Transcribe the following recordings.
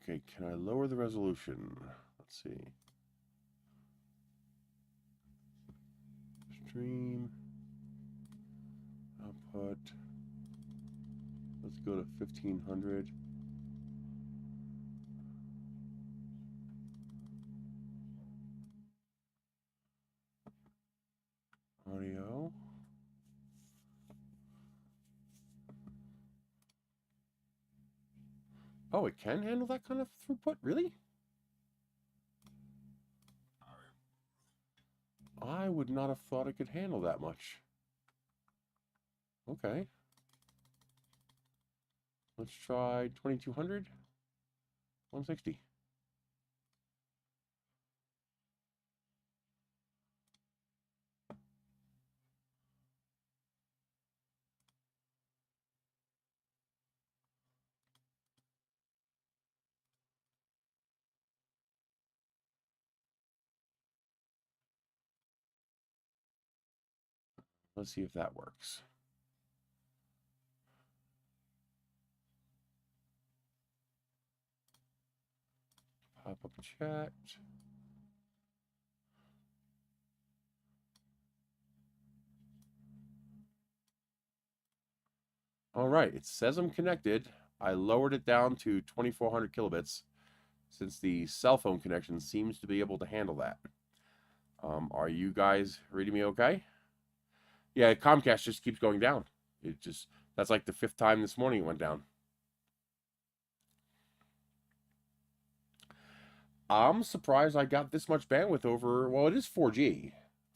Okay, can I lower the resolution? Let's see. Stream. Output. Let's go to 1500. Audio. Oh, it can handle that kind of throughput? Really? I would not have thought it could handle that much. Okay. Let's try 2200. 160. Let's see if that works. Pop up chat. All right, it says I'm connected. I lowered it down to 2400 kilobits since the cell phone connection seems to be able to handle that. Are you guys reading me okay? Yeah, Comcast just keeps going down. That's like the 5th time this morning it went down. I'm surprised I got this much bandwidth over, well, it is 4G,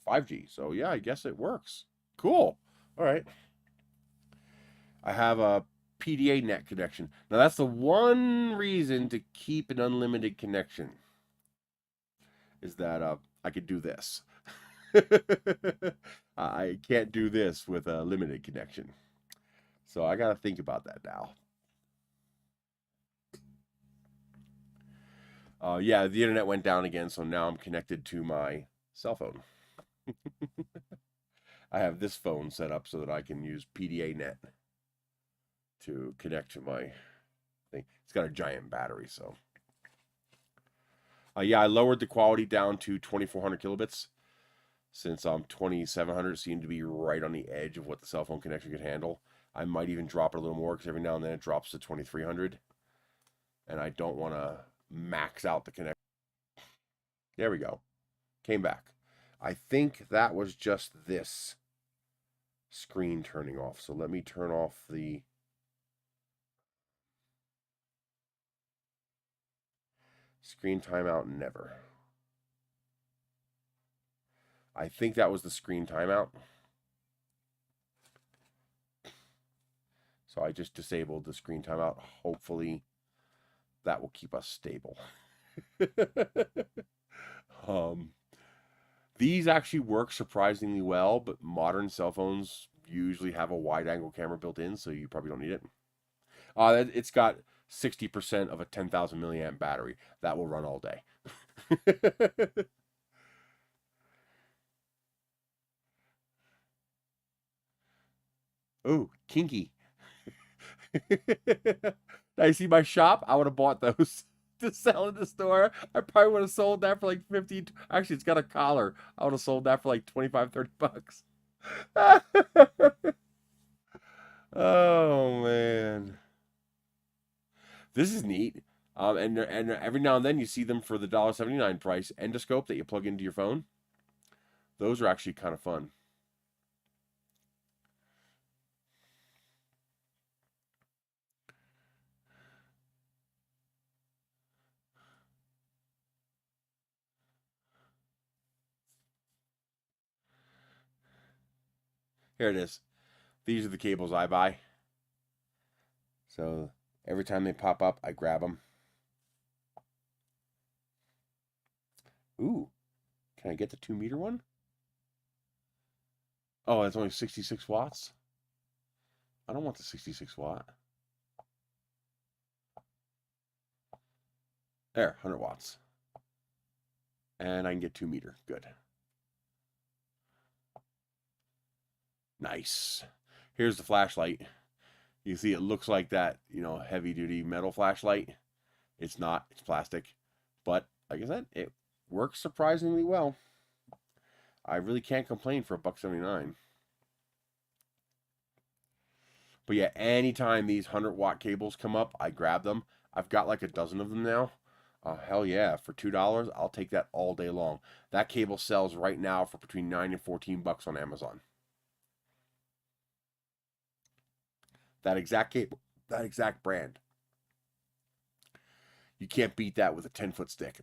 5G. So yeah, I guess it works. Cool. All right. I have a PDA net connection. Now that's the one reason to keep an unlimited connection, is that I could do this. I can't do this with a limited connection. So I got to think about that now. Yeah, the internet went down again, so now I'm connected to my cell phone. I have this phone set up so that I can use PDA net to connect to my thing. It's got a giant battery, so. Yeah, I lowered the quality down to 2400 kilobits since 2700 seemed to be right on the edge of what the cell phone connection could handle. I might even drop it a little more because every now and then it drops to 2300. And I don't want to max out the connection. There we go. Came back. I think that was just this screen turning off. So let me turn off the screen timeout never. I think that was the screen timeout. So I just disabled the screen timeout. Hopefully that will keep us stable. These actually work surprisingly well, but modern cell phones usually have a wide angle camera built in, so you probably don't need it. It's got 60% of a 10,000 milliamp battery. That will run all day. Oh, kinky. Now you see my shop? I would have bought those to sell in the store. I probably would have sold that for like 50. Actually, it's got a collar. I would have sold that for like 25, 30 bucks. Oh, man. This is neat. And every now and then you see them for the $1.79 price. Endoscope that you plug into your phone. Those are actually kind of fun. Here it is. These are the cables I buy. So every time they pop up, I grab them. Ooh, can I get the 2-meter one? Oh, it's only 66 watts? I don't want the 66 watt. There, 100 watts. And I can get 2-meter. Good. Nice. Here's the flashlight. You see it looks like that, heavy-duty metal flashlight. It's not. It's plastic. But like I said, it works surprisingly well. I really can't complain for $1.79. But yeah, anytime these 100-watt cables come up, I grab them. I've got like a dozen of them now. Hell yeah, for $2, I'll take that all day long. That cable sells right now for between $9 and $14 on Amazon. That exact cable, that exact brand. You can't beat that with a 10-foot stick.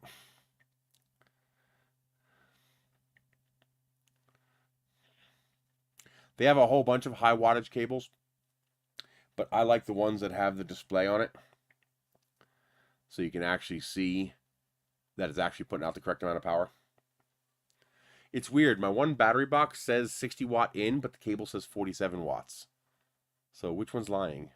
They have a whole bunch of high wattage cables, but I like the ones that have the display on it. So you can actually see that it's actually putting out the correct amount of power. It's weird. My one battery box says 60 watt in, but the cable says 47 watts. So which one's lying?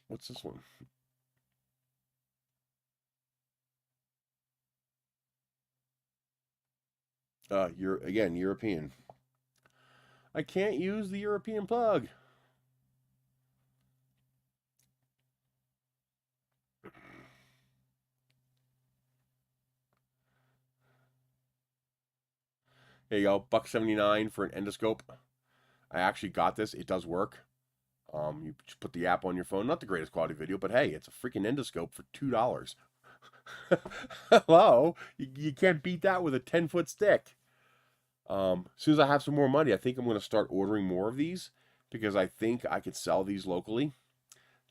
What's this one? You're again European. I can't use the European plug. There you go, $1.79 for an endoscope. I actually got this. It does work. You just put the app on your phone. Not the greatest quality video, but hey, it's a freaking endoscope for $2. Hello, you can't beat that with a 10-foot stick. As soon as I have some more money, I think I'm going to start ordering more of these because I think I could sell these locally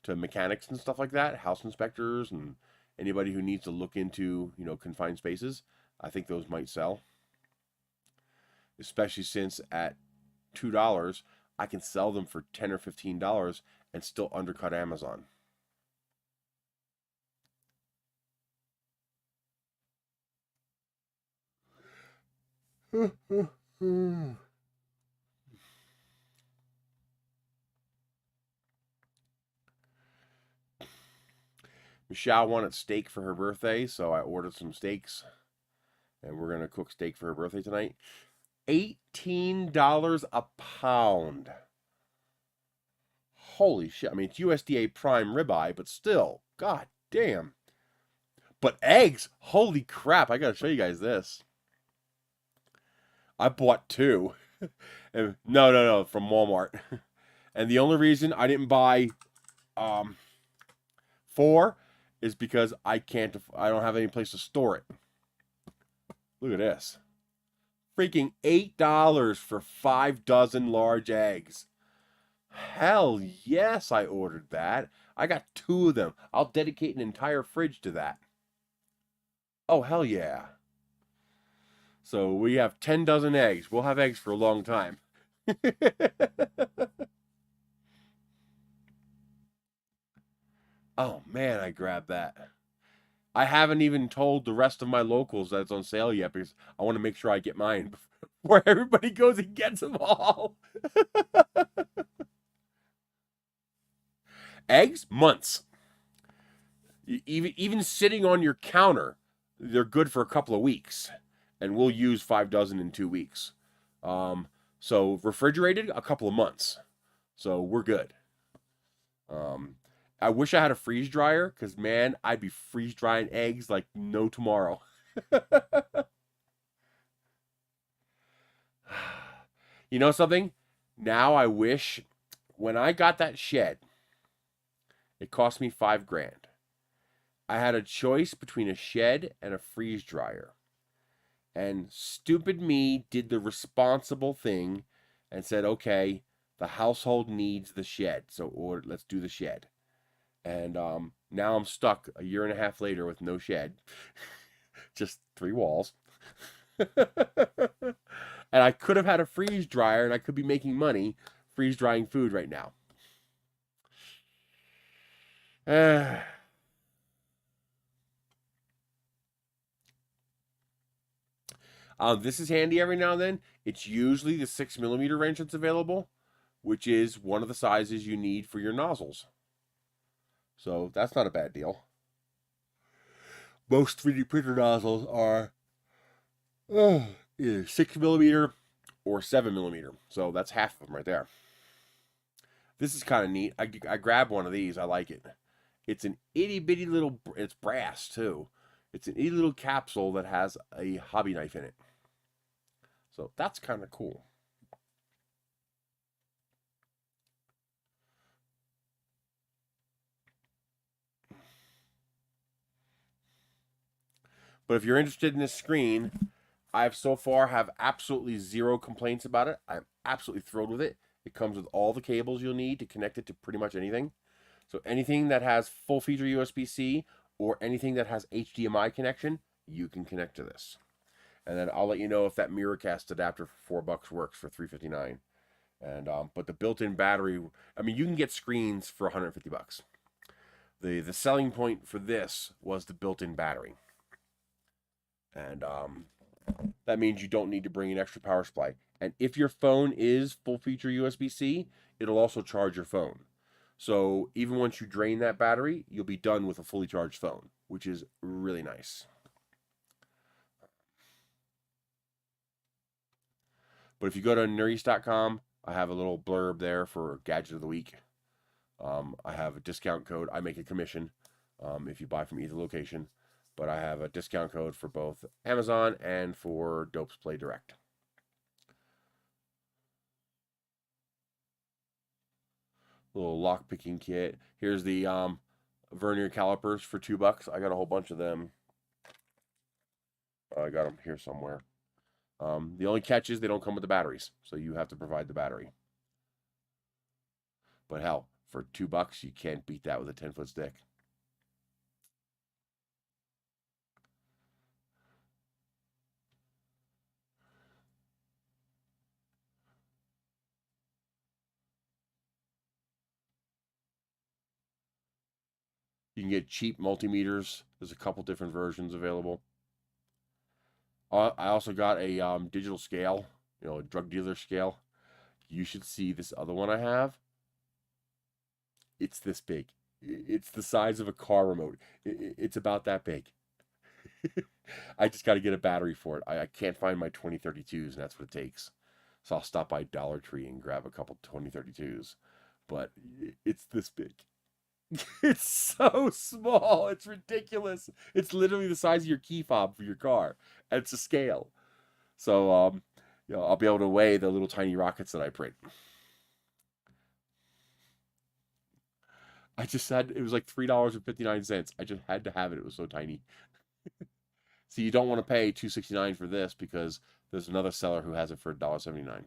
to mechanics and stuff like that, house inspectors, and anybody who needs to look into, confined spaces. I think those might sell, especially since at $2, I can sell them for $10 or $15 and still undercut Amazon. Michelle wanted steak for her birthday, so I ordered some steaks, and we're gonna cook steak for her birthday tonight. $18 a pound. Holy shit. I mean, it's USDA prime ribeye, but still, god damn. But eggs, holy crap. I gotta show you guys this. I bought 2. And, no, from Walmart. And the only reason I didn't buy 4 is because I don't have any place to store it. Look at this. Freaking $8 for 5 dozen large eggs. Hell yes, I ordered that. I got 2 of them. I'll dedicate an entire fridge to that. Oh, hell yeah. So we have 10 dozen eggs. We'll have eggs for a long time. Oh, man, I grabbed that. I haven't even told the rest of my locals that it's on sale yet because I want to make sure I get mine before everybody goes and gets them all. Eggs, months. Even sitting on your counter, they're good for a couple of weeks, and we'll use 5 dozen in 2 weeks. So refrigerated, a couple of months. So we're good. I wish I had a freeze dryer because, man, I'd be freeze drying eggs like no tomorrow. You know something? Now I wish when I got that shed, it cost me $5,000. I had a choice between a shed and a freeze dryer. And stupid me did the responsible thing and said, okay, the household needs the shed, so let's do the shed. And now I'm stuck a year and a half later with no shed. Just 3 walls. And I could have had a freeze dryer and I could be making money freeze drying food right now. This is handy every now and then. It's usually the 6mm wrench that's available, which is one of the sizes you need for your nozzles. So that's not a bad deal. Most 3D printer nozzles are either 6mm or 7mm. So that's half of them right there. This is kind of neat. I grabbed one of these. I like it. It's an itty bitty little, it's brass too. It's an itty little capsule that has a hobby knife in it. So that's kind of cool. But if you're interested in this screen, I've so far have absolutely zero complaints about it. I'm absolutely thrilled with it. It comes with all the cables you'll need to connect it to pretty much anything. So anything that has full feature USB-C or anything that has HDMI connection, you can connect to this. And then I'll let you know if that Miracast adapter for $4 works for $359. And but the built-in battery, I mean, you can get screens for $150. The selling point for this was the built-in battery. And that means you don't need to bring an extra power supply. And if your phone is full feature USB-C, it'll also charge your phone. So even once you drain that battery, you'll be done with a fully charged phone, which is really nice. But if you go to nerdies.com, I have a little blurb there for Gadget of the Week. I have a discount code. I make a commission if you buy from either location. But I have a discount code for both Amazon and for Dopes Play Direct. Little lock picking kit. Here's the vernier calipers for $2. I got a whole bunch of them. I got them here somewhere. The only catch is they don't come with the batteries, so you have to provide the battery. But hell, for $2, you can't beat that with a 10-foot stick. You can get cheap multimeters. There's a couple different versions available. I also got a digital scale, a drug dealer scale. You should see this other one I have. It's this big. It's the size of a car remote. It's about that big. I just got to get a battery for it. I can't find my 2032s, and that's what it takes. So I'll stop by Dollar Tree and grab a couple 2032s. But it's this big. It's so small. It's ridiculous. It's literally the size of your key fob for your car. And it's a scale. So, I'll be able to weigh the little tiny rockets that I print. I just had, it was like $3.59. I just had to have it. It was so tiny. So you don't want to pay $2.69 for this because there's another seller who has it for $1.79.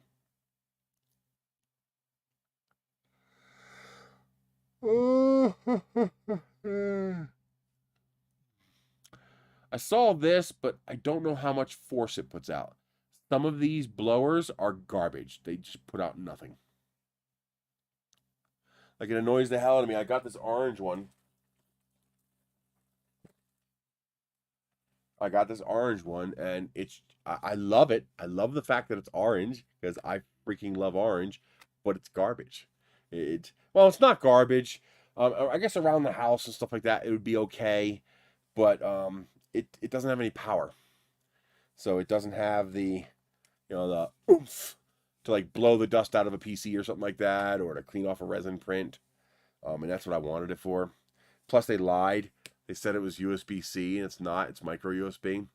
I saw this, but I don't know how much force it puts out. Some of these blowers are garbage. They just put out nothing. Like, it annoys the hell out of me. I got this orange one. And I love it. I love the fact that it's orange because I freaking love orange, but it's garbage. Well, it's not garbage. I guess around the house and stuff like that, it would be okay, but it doesn't have any power. So it doesn't have the oomph to like blow the dust out of a PC or something like that, or to clean off a resin print. And that's what I wanted it for. Plus, they lied. They said it was USB-C, and it's not. It's micro USB.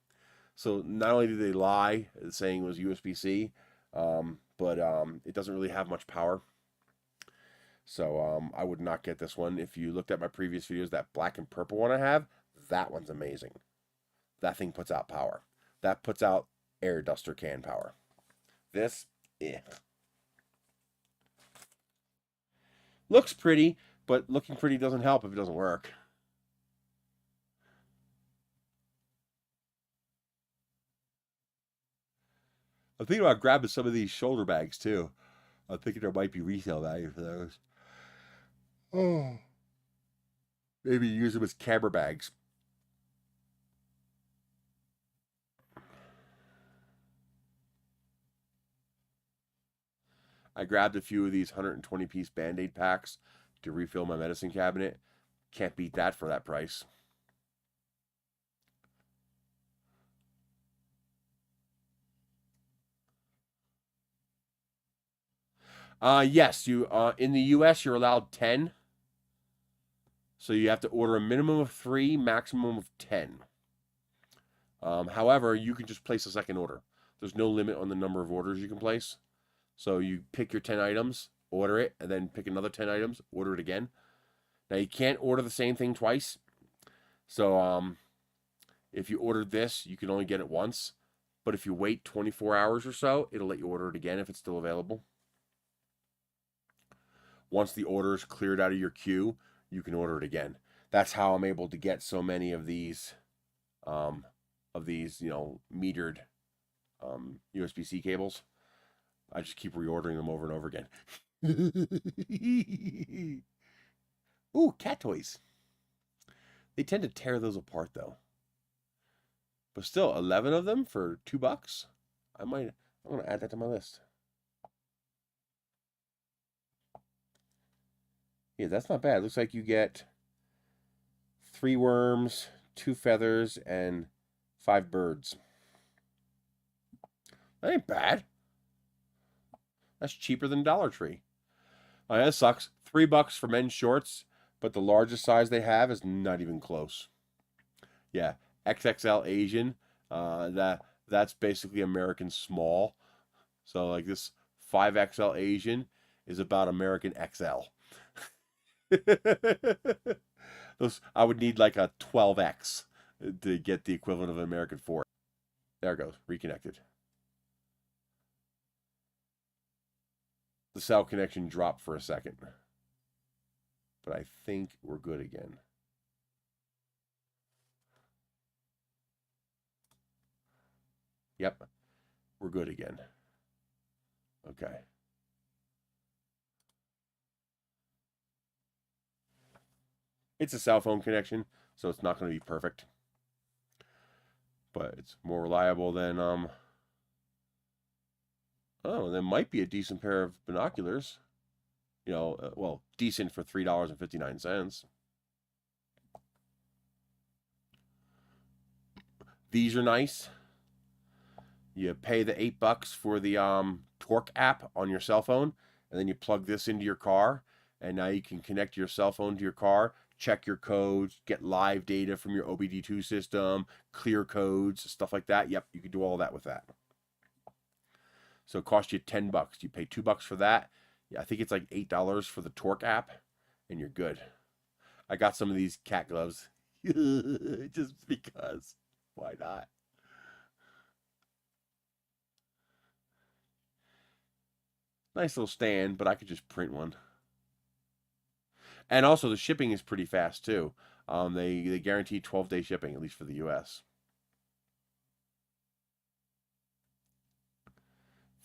So not only did they lie saying it was USB-C, but it doesn't really have much power. So I would not get this one. If you looked at my previous videos, that black and purple one I have, that one's amazing. That thing puts out power. That puts out air duster can power. This, looks pretty, but looking pretty doesn't help if it doesn't work. I'm thinking about grabbing some of these shoulder bags too. I'm thinking there might be resale value for those. Oh. Maybe use them as camera bags. I grabbed a few of these 120-piece Band-Aid packs to refill my medicine cabinet. Can't beat that for that price. Yes, you in the US you're allowed 10. So you have to order a minimum of 3, maximum of 10. However, you can just place a second order. There's no limit on the number of orders you can place. So you pick your 10 items, order it, and then pick another 10 items, order it again. Now you can't order the same thing twice. So if you ordered this, you can only get it once. But if you wait 24 hours or so, it'll let you order it again if it's still available. Once the order is cleared out of your queue, you can order it again. That's how I'm able to get so many of these, metered USB-C cables. I just keep reordering them over and over again. Ooh, cat toys. They tend to tear those apart though. But still, 11 of them for $2. I'm gonna add that to my list. Yeah, that's not bad. It looks like you get 3 worms, 2 feathers, and 5 birds. That ain't bad. That's cheaper than Dollar Tree. Oh, yeah, that sucks. $3 for men's shorts, but the largest size they have is not even close. Yeah, XXL Asian. That's basically American small. So like this 5XL Asian is about American XL. Those I would need like a 12X to get the equivalent of an American 4. There it goes, reconnected. The cell connection dropped for a second, but I think we're good again. Yep, we're good again. Okay. It's a cell phone connection, so it's not going to be perfect, but it's more reliable than oh, that might be a decent pair of binoculars. You know, well, decent for $3.59. These are nice. You pay the $8 for the Torque app on your cell phone, and then you plug this into your car, and now you can connect your cell phone to your car, check your codes, get live data from your OBD2 system, clear codes, stuff like that. Yep, you can do all that with that. So it costs you $10. You pay $2 for that. Yeah, I think it's like $8 for the Torque app, and you're good. I got some of these cat gloves just because. Why not? Nice little stand, but I could just print one. And also the shipping is pretty fast too. They guarantee 12-day shipping, at least for the US.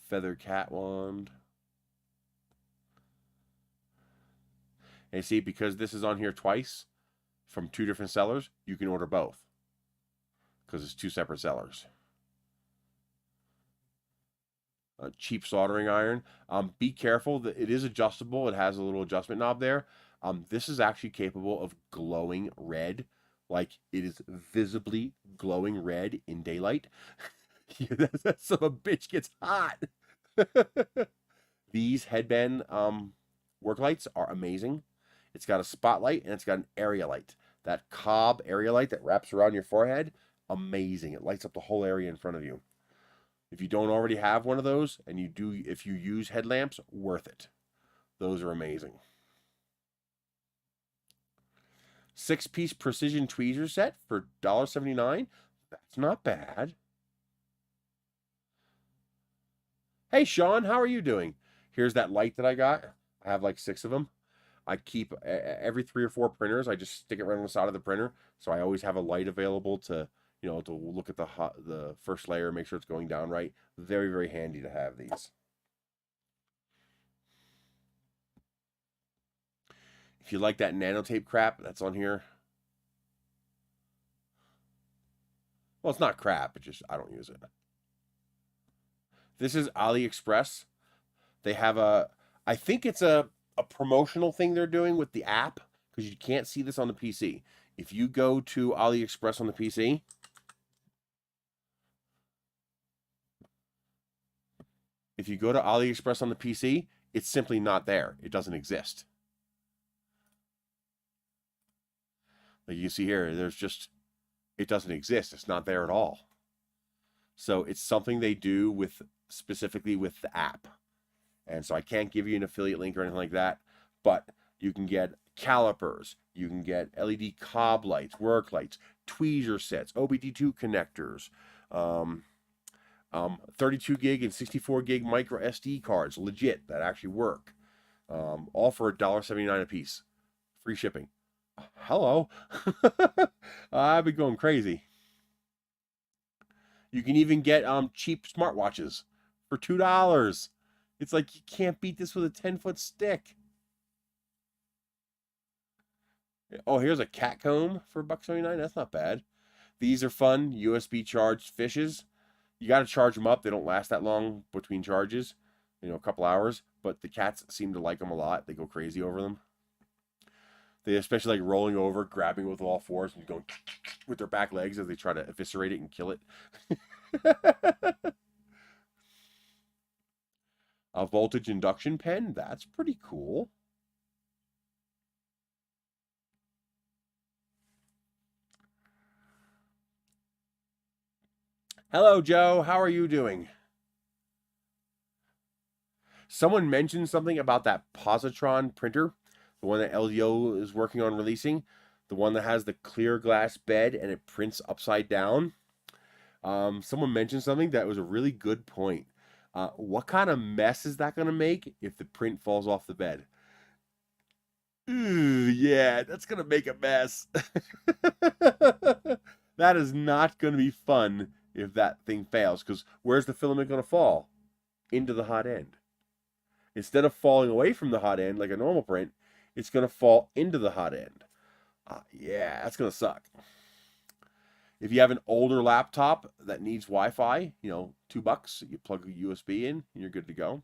Feather cat wand. And see, because this is on here twice from 2 different sellers, you can order both because it's 2 separate sellers. A cheap soldering iron. Be careful that it is adjustable. It has a little adjustment knob there. This is actually capable of glowing red. Like it is visibly glowing red in daylight. That son of a bitch gets hot. These headband work lights are amazing. It's got a spotlight and it's got an area light. That cob area light that wraps around your forehead, amazing. It lights up the whole area in front of you. If you don't already have one of those, and you do, if you use headlamps, worth it. Those are amazing. 6-piece precision tweezer set for $1.79. That's not bad. Hey, Sean, how are you doing? Here's that light that I got. I have like 6 of them. I keep every 3 or 4 printers. I just stick it right on the side of the printer, so I always have a light available to, you know, to look at the first layer, make sure it's going down right. Very, very handy to have these. If you like that nanotape crap that's on here, well, it's not crap. It's just I don't use it. This is AliExpress. They have I think it's a promotional thing they're doing with the app because you can't see this on the PC. If you go to AliExpress on the PC, if you go to AliExpress on the PC, It's simply not there. It doesn't exist. Like you see here, there's just, it doesn't exist. It's not there at all. So it's something they do with, specifically with the app. And so I can't give you an affiliate link or anything like that, but you can get calipers, you can get LED cob lights, work lights, tweezer sets, OBD2 connectors, 32 gig and 64 gig micro SD cards, legit, that actually work. All for $1.79 a piece. Free shipping. Hello. I've been going crazy. You can even get cheap smartwatches for $2. It's like you can't beat this with a 10-foot stick. Oh, here's a cat comb for $1.79. That's not bad. These are fun. USB charged fishes. You got to charge them up. They don't last that long between charges. You know, a couple hours. But the cats seem to like them a lot. They go crazy over them. They especially like rolling over, grabbing it with all fours, and going with their back legs as they try to eviscerate it and kill it. A voltage induction pen. That's pretty cool. Hello, Joe. How are you doing? Someone mentioned something about that positron printer, the one that LDO is working on releasing, the one that has the clear glass bed and it prints upside down. Someone mentioned something that was a really good point. What kind of mess is that going to make if the print falls off the bed? Ooh, yeah, that's going to make a mess. That is not going to be fun if that thing fails, because where's the filament going to fall? Into the hot end. Instead of falling away from the hot end like a normal print, it's going to fall into the hot end. Yeah, that's going to suck. If you have an older laptop that needs Wi-Fi, you know, $2, you plug a USB in and you're good to go.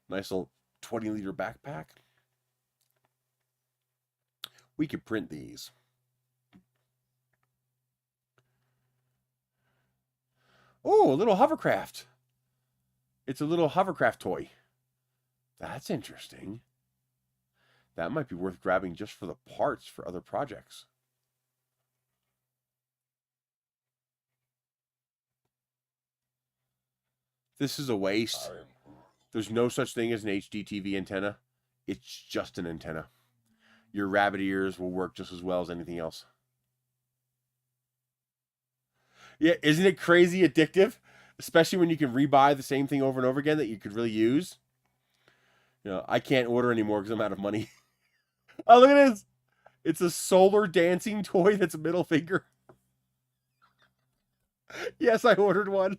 Nice little 20-liter backpack. We could print these. Oh, a little hovercraft. It's a little hovercraft toy. That's interesting. That might be worth grabbing just for the parts for other projects. This is a waste. There's no such thing as an HD TV antenna. It's just an antenna. Your rabbit ears will work just as well as anything else. Yeah, isn't it crazy addictive? Especially when you can rebuy the same thing over and over again that you could really use. You know, I can't order anymore because I'm out of money. Oh, look at this. It's a solar dancing toy that's a middle finger. Yes, I ordered one.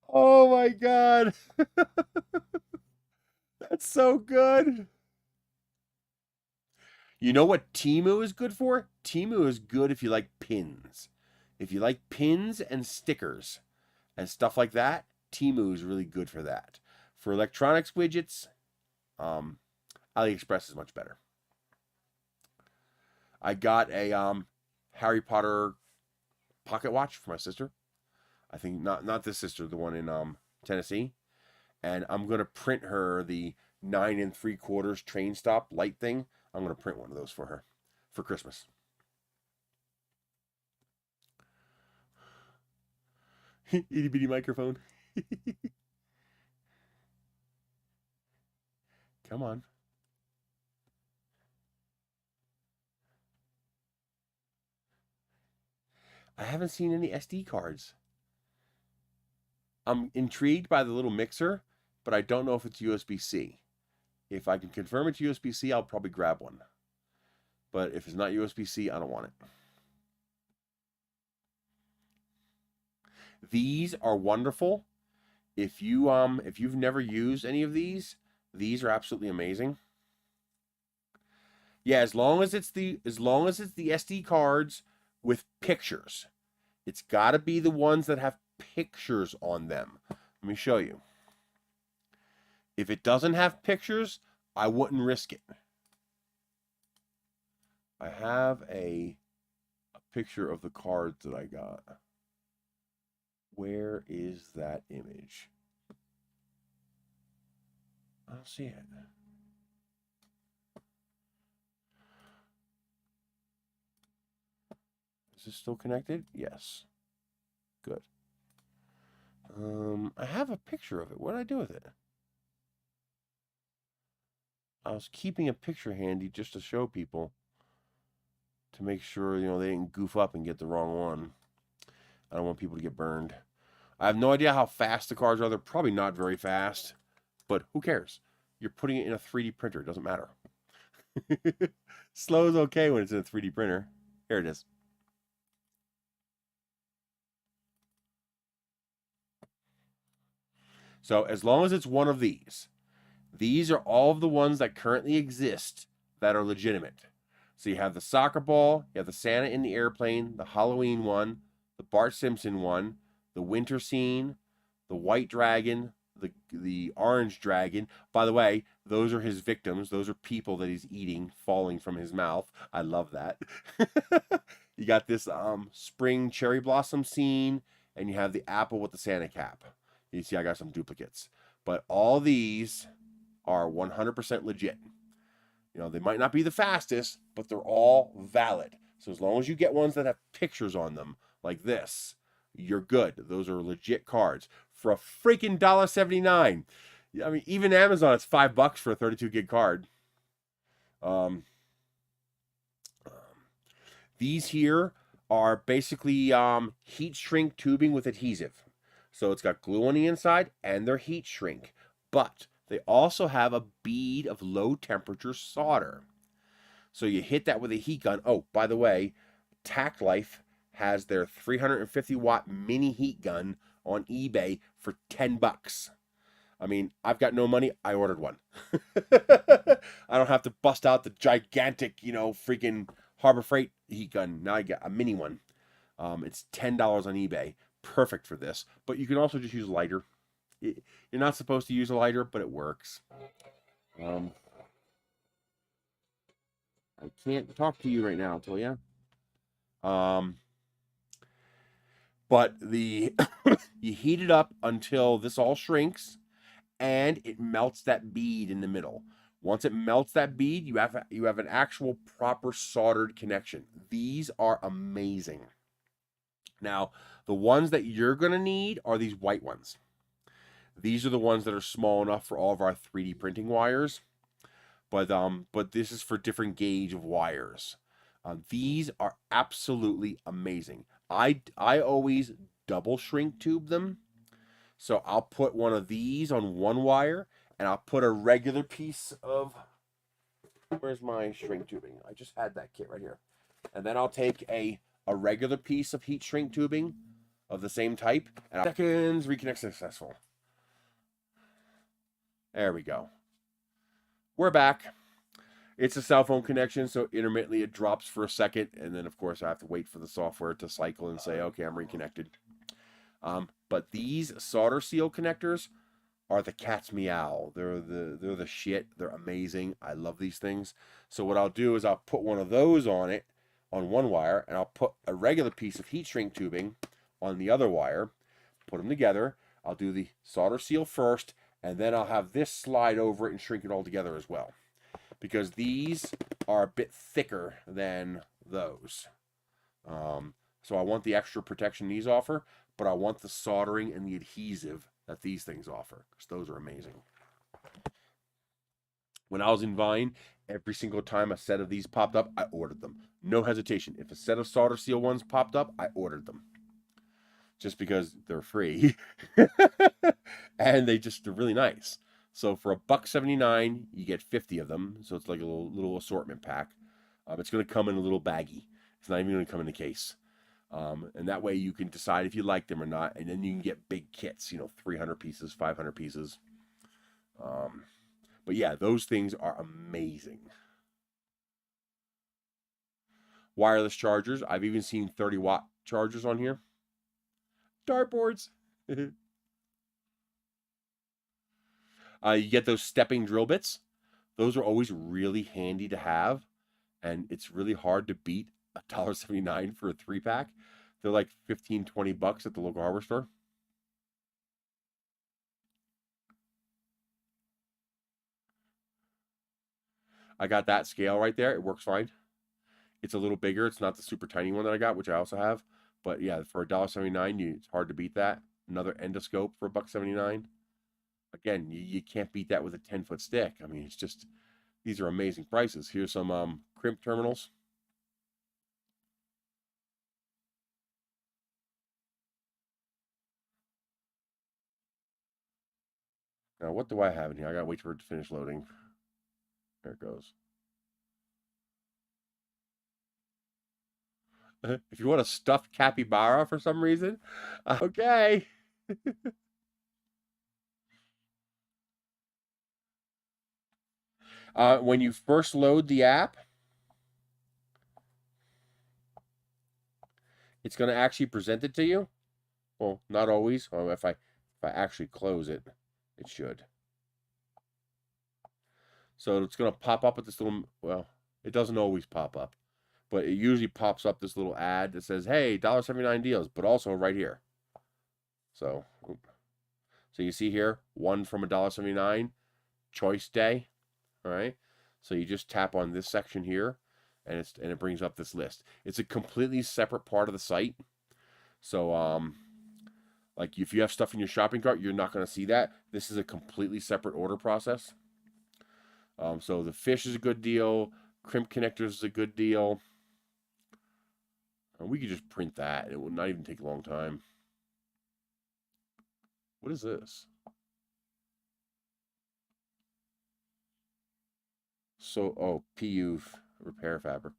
Oh my God. That's so good. You know what Temu is good for? Temu is good if you like pins. If you like pins and stickers and stuff like that, Temu is really good for that. For electronics widgets, AliExpress is much better. I got a Harry Potter pocket watch for my sister. I think not this sister, the one in Tennessee. And I'm gonna print her the 9 3/4 train stop light thing. I'm gonna print one of those for her for Christmas. Itty bitty microphone. Come on. I haven't seen any SD cards. I'm intrigued by the little mixer, but I don't know if it's USB-C. If I can confirm it's USB-C, I'll probably grab one. But if it's not USB-C, I don't want it. These are wonderful. If you've never used any of these are absolutely amazing. Yeah, as long as it's the SD cards with pictures. It's got to be the ones that have pictures on them. Let me show you. If it doesn't have pictures, I wouldn't risk it. I have a picture of the cards that I got. Where is that image? I don't see it. Is this still connected? Yes. Good. I have a picture of it. What did I do with it? I was keeping a picture handy just to show people, to make sure, you know, they didn't goof up and get the wrong one. I don't want people to get burned. I have no idea how fast the cards are. They're probably not very fast, but who cares? You're putting it in a 3D printer. It doesn't matter. Slow is okay when it's in a 3D printer. Here it is. So as long as it's one of these are all of the ones that currently exist that are legitimate. So you have the soccer ball, you have the Santa in the airplane, the Halloween one, the Bart Simpson one, the winter scene, the white dragon, the orange dragon. By the way, those are his victims. Those are people that he's eating, falling from his mouth. I love that. You got this spring cherry blossom scene, and you have the apple with the Santa cap. You see, I got some duplicates. But all these are 100% legit. You know, they might not be the fastest, but they're all valid. So as long as you get ones that have pictures on them, like this, you're good. Those are legit cards for a freaking $1.79. I mean, even Amazon, it's $5 for a 32 gig card. These here are basically heat shrink tubing with adhesive. So it's got glue on the inside and they're heat shrink. But they also have a bead of low temperature solder. So you hit that with a heat gun. Oh, by the way, Tact Life has their 350 watt mini heat gun on eBay for $10. I mean, I've got no money. I ordered one. I don't have to bust out the gigantic, you know, freaking Harbor Freight heat gun. Now I got a mini one. It's $10 on eBay. Perfect for this. But you can also just use a lighter. You're not supposed to use a lighter, but it works. I can't talk to you right now, till ya. But the you heat it up until this all shrinks, and it melts that bead in the middle. Once it melts that bead, you have an actual proper soldered connection. These are amazing. Now, the ones that you're going to need are these white ones. These are the ones that are small enough for all of our 3D printing wires. But this is for different gauge of wires. These are absolutely amazing. I always double shrink tube them. So I'll put one of these on one wire, and I'll put a regular piece of, where's my shrink tubing? I just had that kit right here. And then I'll take a regular piece of heat shrink tubing of the same type, and seconds, reconnect successful. There we go. We're back. It's a cell phone connection, so intermittently it drops for a second, and then of course I have to wait for the software to cycle and say, okay, I'm reconnected. But these solder seal connectors are the cat's meow. They're the shit. They're amazing. I love these things. So what I'll do is I'll put one of those on it, on one wire, and I'll put a regular piece of heat shrink tubing on the other wire, put them together. I'll do the solder seal first, and then I'll have this slide over it and shrink it all together as well. Because these are a bit thicker than those. So I want the extra protection these offer, but I want the soldering and the adhesive that these things offer, because those are amazing. When I was in Vine, every single time a set of these popped up, I ordered them. No hesitation. If a set of solder seal ones popped up, I ordered them. Just because they're free. And they're really nice. So for $1.79, you get 50 of them. So it's like a little assortment pack. It's going to come in a little baggie. It's not even going to come in a case. And that way you can decide if you like them or not. And then you can get big kits, 300 pieces, 500 pieces. But yeah, those things are amazing. Wireless chargers. I've even seen 30-watt chargers on here. Dartboards. You get those stepping drill bits. Those are always really handy to have. And it's really hard to beat $1.79 for a 3-pack. They're like $15-20 at the local hardware store. I got that scale right there. It works fine. It's a little bigger. It's not the super tiny one that I got, which I also have. But yeah, for $1.79, it's hard to beat that. Another endoscope for $1.79. Again, you can't beat that with a 10-foot stick. I mean, it's just, these are amazing prices. Here's some crimp terminals. Now, what do I have in here? I gotta wait for it to finish loading. There it goes. If you want a stuffed capybara for some reason, okay. When you first load the app, it's going to actually present it to you. Well, not always. Well, if I actually close it, it should. So it's going to pop up with this little, well, it doesn't always pop up, but it usually pops up this little ad that says, hey, $1.79 deals, but also right here. So you see here, one from $1.79, choice day. All right. So you just tap on this section here, and it brings up this list. It's a completely separate part of the site. So like if you have stuff in your shopping cart, you're not going to see that. This is a completely separate order process. So the fish is a good deal. Crimp connectors is a good deal. We could just print that. It would not even take a long time. What is this? So, oh, PU repair fabric.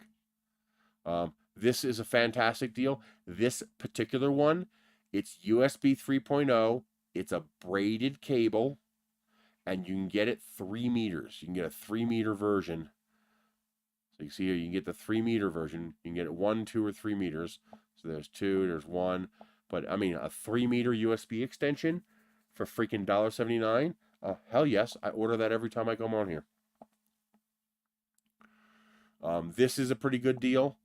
This is a fantastic deal. This particular one, it's USB 3.0. It's a braided cable, and you can get it 3 meters. You can get a 3-meter version. So you see here, you can get the 3-meter version. You can get it 1, 2, or 3 meters. So there's 2, there's 1. But I mean, a 3-meter USB extension for freaking $1.79. Hell yes, I order that every time I come on here. This is a pretty good deal.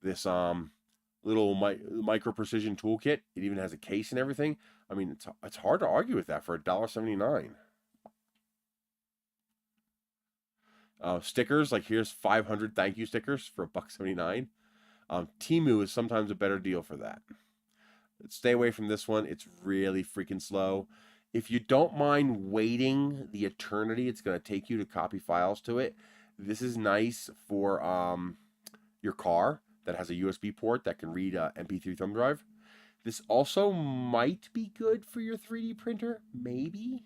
This little micro precision toolkit. It even has a case and everything. I mean, it's hard to argue with that for $1.79. Stickers, like here's 500 thank you stickers for $1.79. Temu is sometimes a better deal for that. Stay away from this one. It's really freaking slow. If you don't mind waiting the eternity it's going to take you to copy files to it, this is nice for your car that has a USB port that can read MP3 thumb drive. This also might be good for your 3D printer, maybe,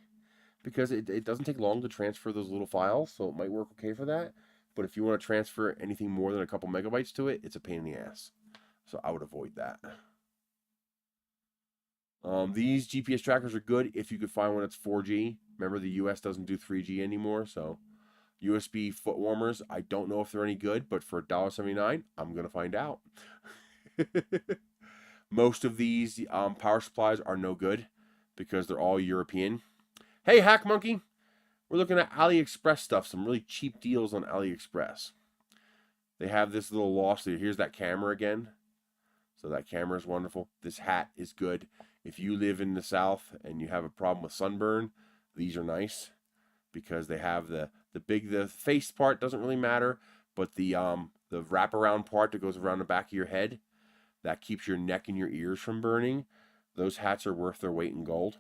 because it doesn't take long to transfer those little files, so it might work okay for that. But if you want to transfer anything more than a couple megabytes to it, it's a pain in the ass. So I would avoid that. These GPS trackers are good if you could find one that's 4G. Remember, the US doesn't do 3G anymore, so USB foot warmers, I don't know if they're any good, but for $1.79, I'm going to find out. Most of these power supplies are no good because they're all European. Hey, Hack Monkey, we're looking at AliExpress stuff, some really cheap deals on AliExpress. They have this little loft. Here's that camera again. So that camera is wonderful. This hat is good. If you live in the South and you have a problem with sunburn, these are nice because they have the face part doesn't really matter, but the wraparound part that goes around the back of your head that keeps your neck and your ears from burning. Those hats are worth their weight in gold.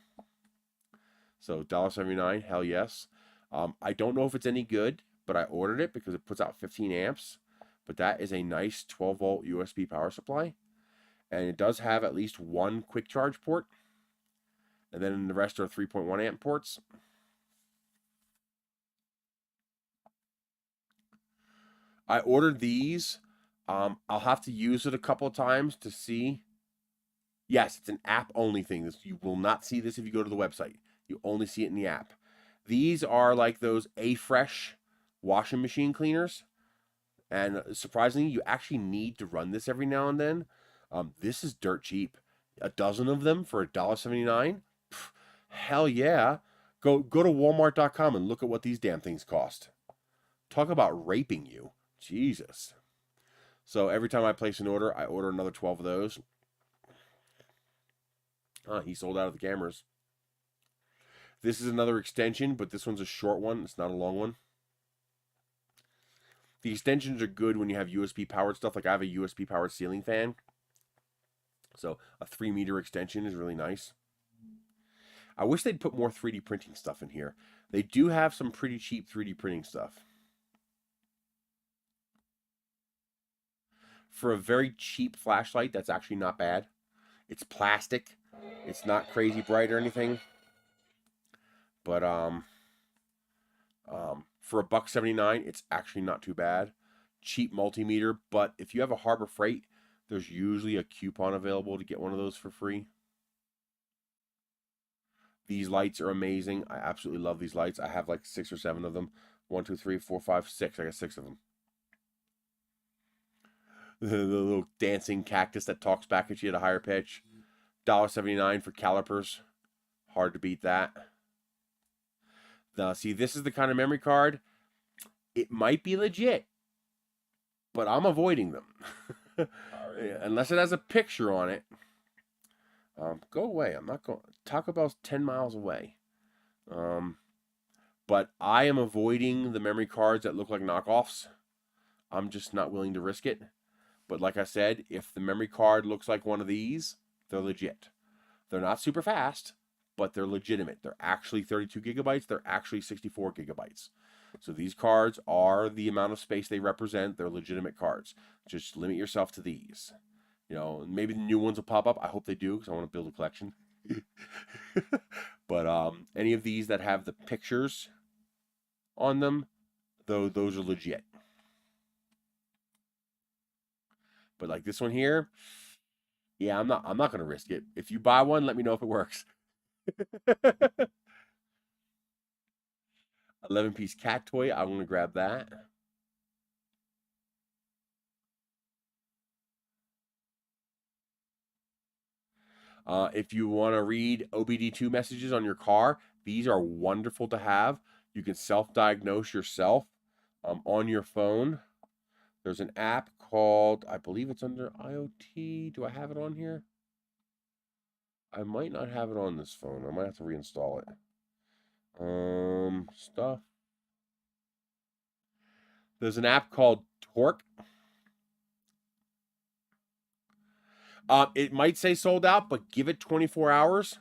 So $1.79, hell yes. I don't know if it's any good, but I ordered it because it puts out 15 amps. But that is a nice 12-volt USB power supply. And it does have at least one quick charge port. And then the rest are 3.1 amp ports. I ordered these. I'll have to use it a couple of times to see. Yes, it's an app-only thing. You will not see this if you go to the website. You only see it in the app. These are like those A-Fresh washing machine cleaners. And surprisingly, you actually need to run this every now and then. This is dirt cheap. A dozen of them for $1.79? Hell yeah. Go to Walmart.com and look at what these damn things cost. Talk about raping you. Jesus. So every time I place an order, I order another 12 of those. He sold out of the cameras. This is another extension, but this one's a short one. It's not a long one. The extensions are good when you have USB powered stuff. Like I have a USB powered ceiling fan. So a 3-meter extension is really nice. I wish they'd put more 3D printing stuff in here. They do have some pretty cheap 3D printing stuff. For a very cheap flashlight, that's actually not bad. It's plastic. It's not crazy bright or anything. But for $1.79, it's actually not too bad. Cheap multimeter, but if you have a Harbor Freight, there's usually a coupon available to get one of those for free. These lights are amazing. I absolutely love these lights. I have like 6 or 7 of them. 1, 2, 3, 4, 5, 6. I got 6 of them. The little dancing cactus that talks back at you at a higher pitch. $1.79 for calipers. Hard to beat that. Now, see, this is the kind of memory card. It might be legit, but I'm avoiding them. Unless it has a picture on it. Go away. I'm not going. Taco Bell's 10 miles away. But I am avoiding the memory cards that look like knockoffs. I'm just not willing to risk it. But like I said, if the memory card looks like one of these, they're legit. They're not super fast, but they're legitimate. They're actually 32 gigabytes. They're actually 64 gigabytes. So these cards are the amount of space they represent. They're legitimate cards. Just limit yourself to these. You know, maybe the new ones will pop up. I hope they do because I want to build a collection. But any of these that have the pictures on them, though, those are legit. But like this one here, yeah, I'm not gonna risk it. If you buy one, let me know if it works. 11-piece cat toy. I'm gonna grab that. If you want to read OBD2 messages on your car, these are wonderful to have. You can self-diagnose yourself on your phone. There's an app called, I believe it's under IoT. Do I have it on here? I might not have it on this phone. I might have to reinstall it. Stuff. There's an app called Torque. It might say sold out, but give it 24 hours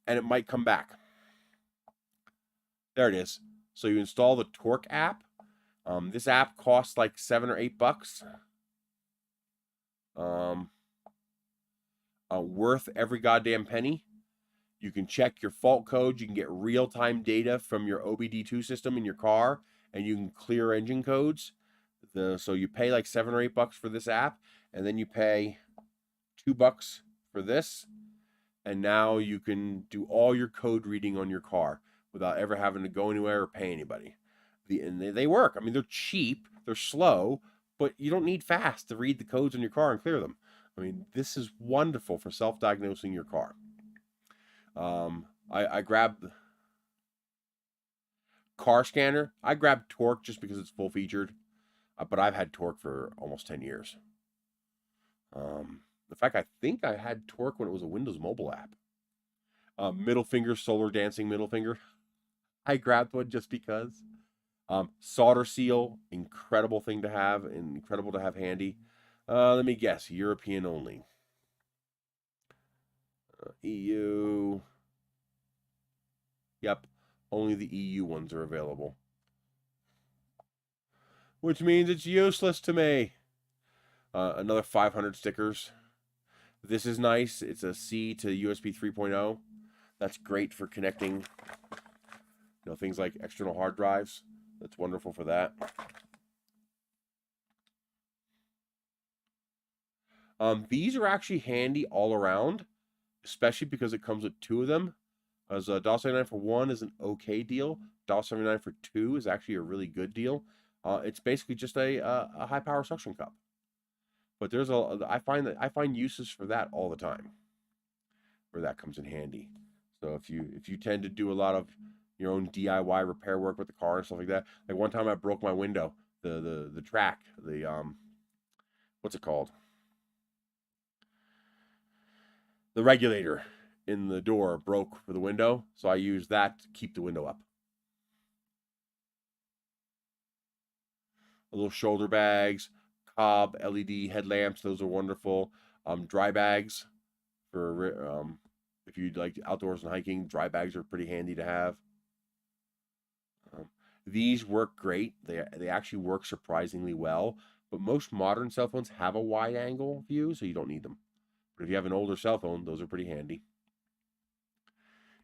and it might come back. There it is. So you install the Torque app. This app costs like $7 or $8. Worth every goddamn penny. You can check your fault codes. You can get real-time data from your OBD2 system in your car, and you can clear engine codes. So you pay like $7 or $8 for this app, and then you pay $2 for this, and now you can do all your code reading on your car without ever having to go anywhere or pay anybody. And they work. I mean, they're cheap, they're slow, but you don't need fast to read the codes on your car and clear them. I mean, this is wonderful for self-diagnosing your car. I grabbed car scanner. I grabbed Torque just because it's full featured, but I've had Torque for almost 10 years. In fact, I think I had Torque when it was a Windows mobile app. Middle finger, solar dancing middle finger. I grabbed one just because. Solder seal, incredible thing to have, and incredible to have handy. Let me guess, European only. EU. Yep, only the EU ones are available. Which means it's useless to me. Another 500 stickers. This is nice. It's a C to USB 3.0. That's great for connecting, things like external hard drives. That's wonderful for that. These are actually handy all around, especially because it comes with 2 of them. As $1.79 for 1 is an okay deal. $1.79 for 2 is actually a really good deal. It's basically just a high power suction cup. But I find uses for that all the time, where that comes in handy. So if you tend to do a lot of your own DIY repair work with the car and stuff like that, like one time I broke my window, the track, what's it called? The regulator in the door broke for the window, so I used that to keep the window up. little shoulder bags, Cobb LED headlamps. Those are wonderful. Dry bags for if you like outdoors and hiking. Dry bags are pretty handy to have. These work great. They actually work surprisingly well. But most modern cell phones have a wide angle view, so you don't need them. But if you have an older cell phone, those are pretty handy.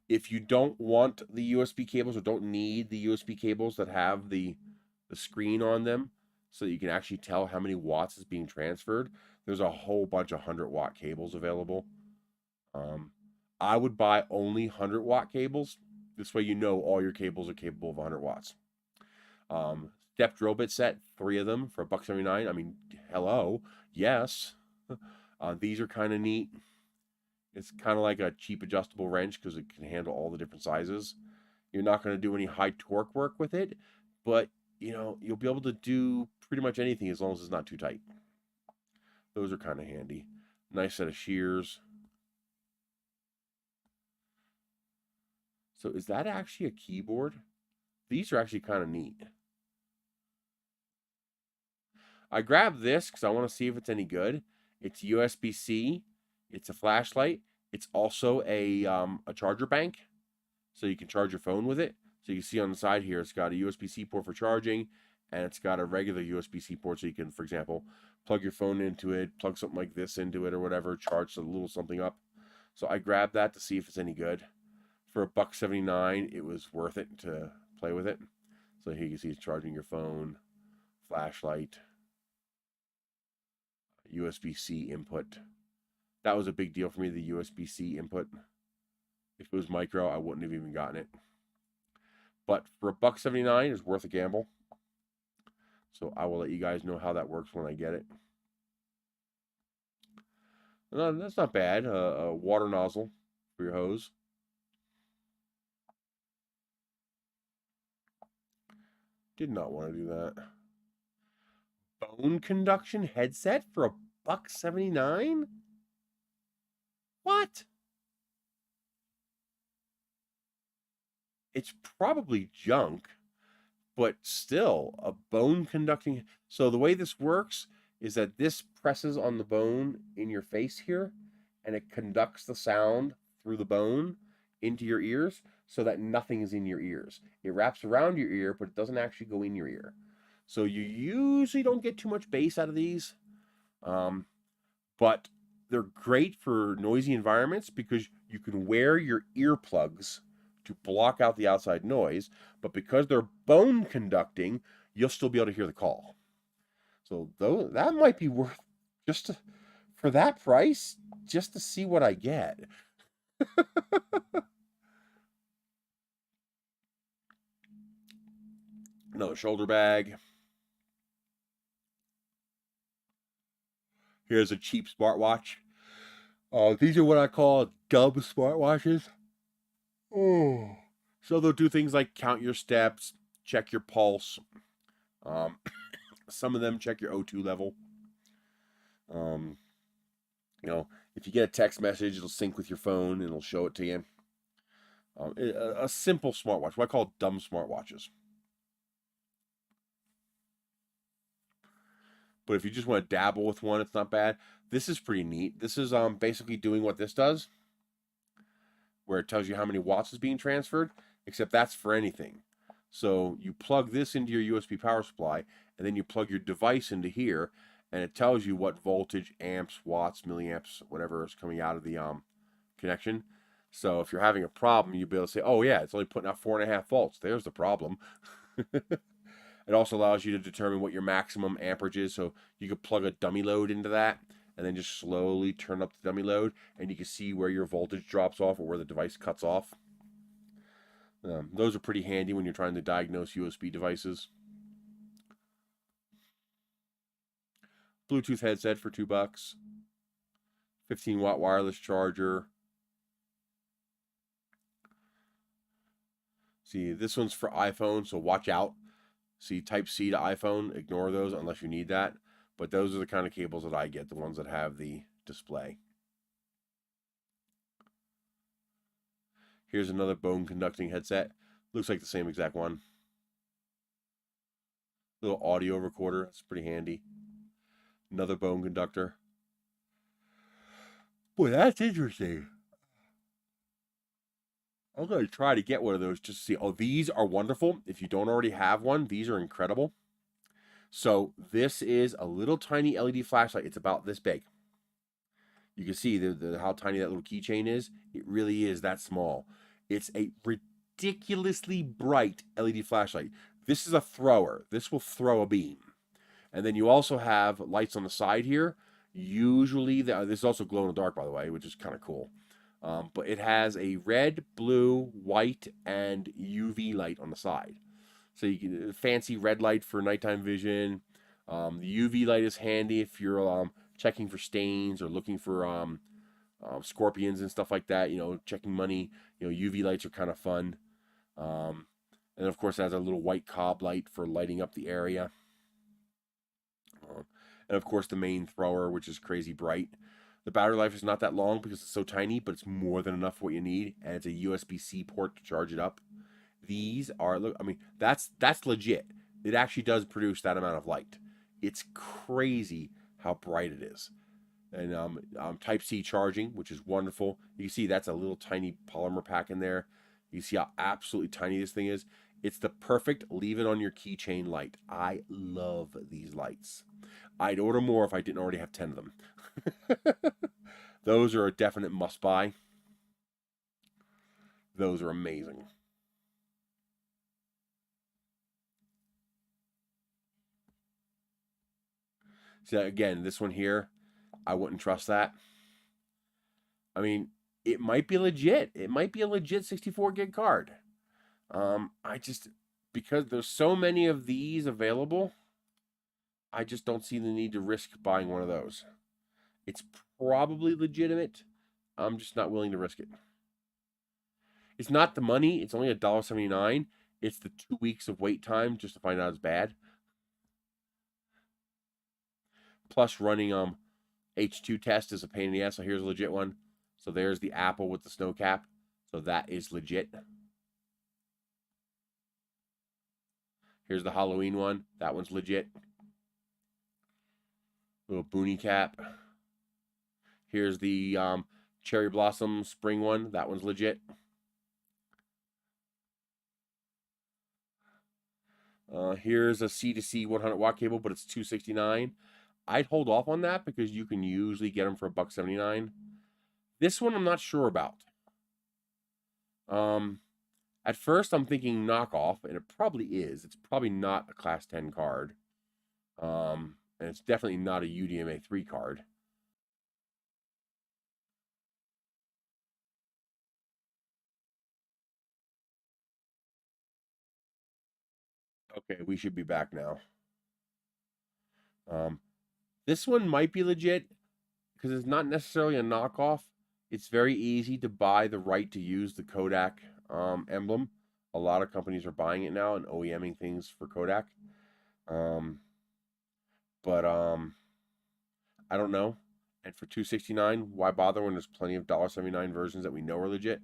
If you don't want the USB cables or don't need the USB cables that have the screen on them so that you can actually tell how many watts is being transferred, there's a whole bunch of 100-watt cables available. I would buy only 100-watt cables. This way you know all your cables are capable of 100 watts. Step drill bit set, 3 of them for $1.79. I mean, hello, yes. These are kind of neat. It's kind of like a cheap adjustable wrench because it can handle all the different sizes. You're not going to do any high torque work with it, but you'll be able to do pretty much anything as long as it's not too tight. Those are kind of handy. Nice set of shears. So is that actually a keyboard? These are actually kind of neat. I grabbed this because I want to see if it's any good. It's USB-C. It's a flashlight. It's also a charger bank, so you can charge your phone with it. So you can see on the side here, it's got a USB-C port for charging, and it's got a regular USB-C port, so you can, for example, plug your phone into it, plug something like this into it or whatever, charge a little something up. So I grabbed that to see if it's any good. For $1.79, it was worth it to play with it. So here you can see it's charging your phone, flashlight, USB-C input. That was a big deal for me, the USB-C input. If it was micro, I wouldn't have even gotten it. But for $1.79, it's worth a gamble. So I will let you guys know how that works when I get it. No, that's not bad. A water nozzle for your hose. Did not want to do that. Bone conduction headset for $1.79? What? It's probably junk, but still a bone conducting. So the way this works is that this presses on the bone in your face here, and it conducts the sound through the bone into your ears so that nothing is in your ears. It wraps around your ear, but it doesn't actually go in your ear. So you usually don't get too much bass out of these. But they're great for noisy environments because you can wear your earplugs to block out the outside noise, but because they're bone conducting, you'll still be able to hear the call. So that might be worth for that price, just to see what I get. Another shoulder bag. Here's a cheap smartwatch. These are what I call dub smartwatches. Oh. So they'll do things like count your steps, check your pulse. Some of them check your O2 level. If you get a text message, it'll sync with your phone and it'll show it to you. A simple smartwatch, what I call dumb smartwatches. But if you just want to dabble with one, it's not bad. This is pretty neat. This is basically doing what this does, where it tells you how many watts is being transferred, except that's for anything. So you plug this into your USB power supply, and then you plug your device into here, and it tells you what voltage, amps, watts, milliamps, whatever is coming out of the connection. So if you're having a problem, you'll be able to say, oh yeah, it's only putting out 4.5 volts. There's the problem. It also allows you to determine what your maximum amperage is. So you could plug a dummy load into that and then just slowly turn up the dummy load, and you can see where your voltage drops off or where the device cuts off. Those are pretty handy when you're trying to diagnose USB devices. Bluetooth headset for $2. 15-watt wireless charger. See, this one's for iPhone, so watch out. See, Type-C to iPhone, ignore those unless you need that. But those are the kind of cables that I get, the ones that have the display. Here's another bone conducting headset. Looks like the same exact one. Little audio recorder. That's pretty handy. Another bone conductor. Boy, that's interesting. I'm going to try to get one of those just to see. Oh, these are wonderful. If you don't already have one, these are incredible. So this is a little tiny LED flashlight. It's about this big. You can see how tiny that little keychain is. It really is that small. It's a ridiculously bright LED flashlight. This is a thrower. This will throw a beam. And then you also have lights on the side here. Usually, this is also glow in the dark, by the way, which is kind of cool. But it has a red, blue, white, and UV light on the side. So you can fancy red light for nighttime vision. The UV light is handy if you're checking for stains or looking for scorpions and stuff like that. You know, checking money. You know, UV lights are kind of fun. And of course, it has a little white cob light for lighting up the area. And of course, the main thrower, which is crazy bright. The battery life is not that long because it's so tiny, but it's more than enough for what you need. And it's a USB-C port to charge it up. These are, look, I mean, that's legit. It actually does produce that amount of light. It's crazy how bright it is. And Type-C charging, which is wonderful. You can see that's a little tiny polymer pack in there. You see how absolutely tiny this thing is. It's the perfect leave it on your keychain light. I love these lights. I'd order more if I didn't already have 10 of them. Those are a definite must buy. Those are amazing. So again, this one here, I wouldn't trust that. I mean, it might be legit. It might be a legit 64 gig card. I just, because there's so many of these available, I just don't see the need to risk buying one of those. It's probably legitimate. I'm just not willing to risk it. It's not the money. It's only $1.79. It's the 2 weeks of wait time just to find out it's bad. Plus running H2 test is a pain in the ass. So here's a legit one. So there's the Apple with the snow cap. So that is legit. Here's the Halloween one. That one's legit. Little boonie cap. Here's the Cherry Blossom spring one. That one's legit. Here's a C2C 100 watt cable, but it's $269. I'd hold off on that because you can usually get them for $1.79. This one I'm not sure about. At first I'm thinking knockoff, and it probably is. It's probably not a Class 10 card. And it's definitely not a UDMA 3 card. Okay, we should be back now. This one might be legit because it's not necessarily a knockoff. It's very easy to buy the right to use the Kodak emblem. A lot of companies are buying it now and OEMing things for Kodak. But I don't know. And for $269, why bother when there's plenty of $1.79 versions that we know are legit?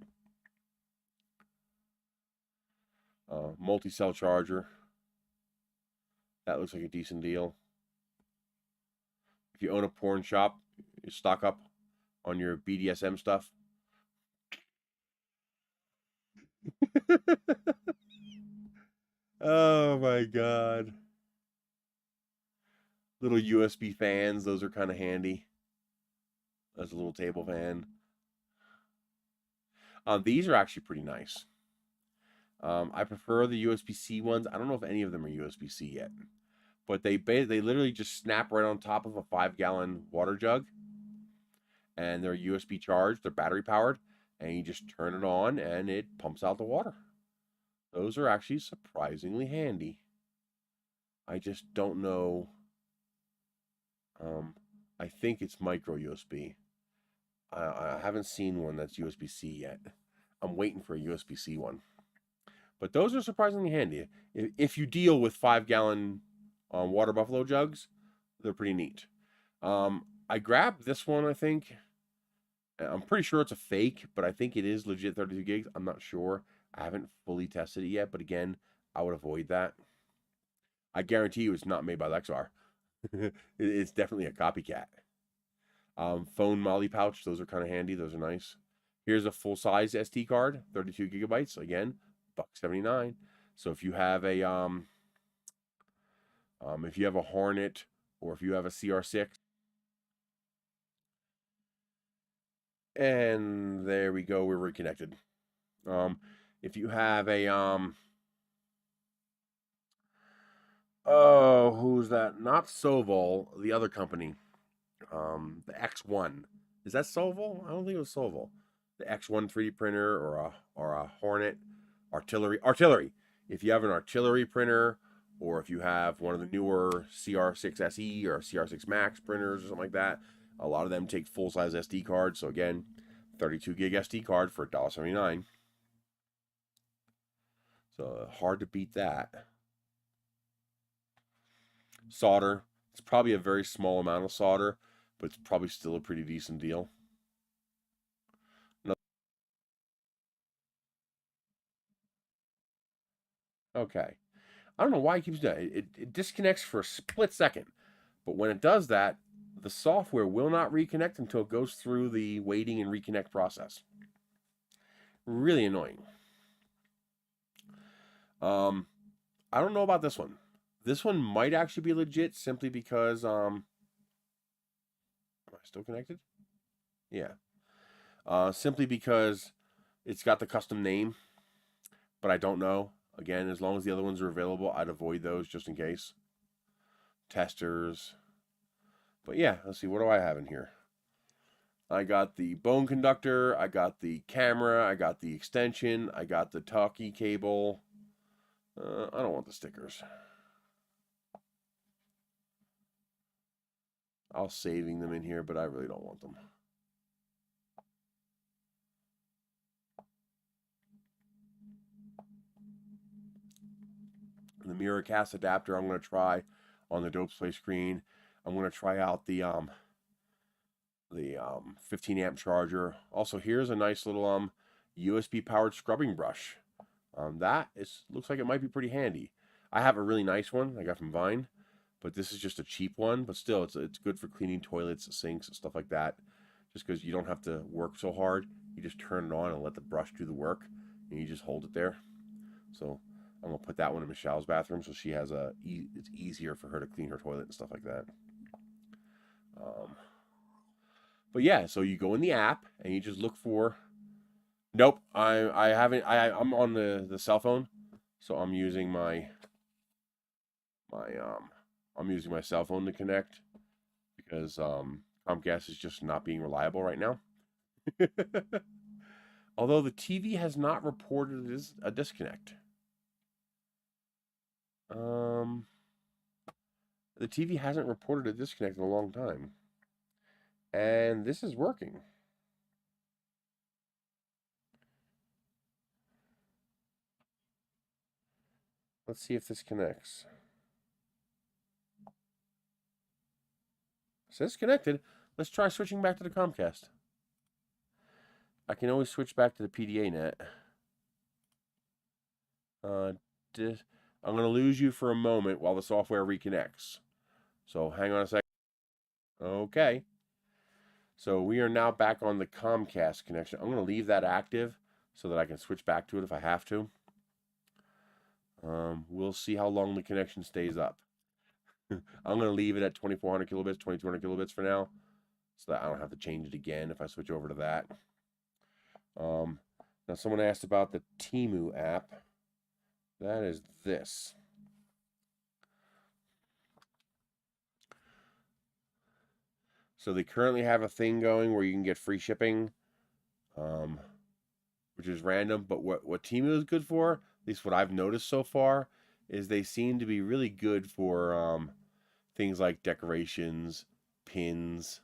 Multi-cell charger. That looks like a decent deal. If you own a porn shop, you stock up on your BDSM stuff. Oh my god. Little USB fans, those are kind of handy. That's a little table fan. These are actually pretty nice. I prefer the USB-C ones. I don't know if any of them are USB-C yet, but they literally just snap right on top of a 5-gallon water jug, and they're USB charged. They're battery powered, and you just turn it on, and it pumps out the water. Those are actually surprisingly handy. I just don't know. I think it's micro USB. I haven't seen one that's USB-C yet. I'm waiting for a USB-C one. But those are surprisingly handy. If you deal with 5-gallon water buffalo jugs, they're pretty neat. I grabbed this one, I think. I'm pretty sure it's a fake, but I think it is legit 32 gigs. I'm not sure. I haven't fully tested it yet, but again, I would avoid that. I guarantee you it's not made by Lexar. It's definitely a copycat. Phone Molly pouch, those are kind of handy. Those are nice. Here's a full-size SD card, 32 gigabytes. Again, $1.79. So if you have a Hornet, or if you have a CR6, and there we go, we're reconnected. If you have a oh, who's that? Not Sovol, the other company. The X1. Is that Sovol? I don't think it was Sovol. The X1 3D printer, or a Hornet artillery. If you have an artillery printer, or if you have one of the newer CR6 SE or CR6 Max printers or something like that, a lot of them take full-size SD cards. So again, 32 gig SD card for $1.79. So hard to beat that. Solder. It's probably a very small amount of solder, but it's probably still a pretty decent deal. Okay. I don't know why it keeps doing it. It disconnects for a split second. But when it does that, the software will not reconnect until it goes through the waiting and reconnect process. Really annoying. I don't know about this one. This one might actually be legit simply because am I still connected? Yeah. Simply because it's got the custom name, but I don't know. Again, as long as the other ones are available, I'd avoid those just in case. Testers. But yeah, let's see. What do I have in here? I got the bone conductor. I got the camera. I got the extension. I got the talkie cable. I don't want the stickers. I'll saving them in here, but I really don't want them. The mirror cast adapter I'm going to try on the dope display screen. I'm going to try out the 15 amp charger. Also, here's a nice little USB powered scrubbing brush. That looks like it might be pretty handy. I have a really nice one I got from Vine, but this is just a cheap one. But still, it's good for cleaning toilets, sinks, stuff like that. Just because you don't have to work so hard, you just turn it on and let the brush do the work, and you just hold it there. So I'm gonna put that one in Michelle's bathroom, so she has it's easier for her to clean her toilet and stuff like that. But yeah, so you go in the app and you just look for. Nope, I haven't. I'm on the cell phone, so I'm using my cell phone to connect because Comcast is just not being reliable right now. Although the TV has not reported a disconnect. The TV hasn't reported a disconnect in a long time. And this is working. Let's see if this connects. It says connected. Let's try switching back to the Comcast. I can always switch back to the PDA net. I'm going to lose you for a moment while the software reconnects. So hang on a second. Okay. So we are now back on the Comcast connection. I'm going to leave that active so that I can switch back to it if I have to. We'll see how long the connection stays up. I'm going to leave it at 2400 kilobits, 2200 kilobits for now, so that I don't have to change it again if I switch over to that. Now someone asked about the Temu app. That is this. So they currently have a thing going where you can get free shipping, which is random. But what Temu is good for, at least what I've noticed so far, is they seem to be really good for things like decorations, pins,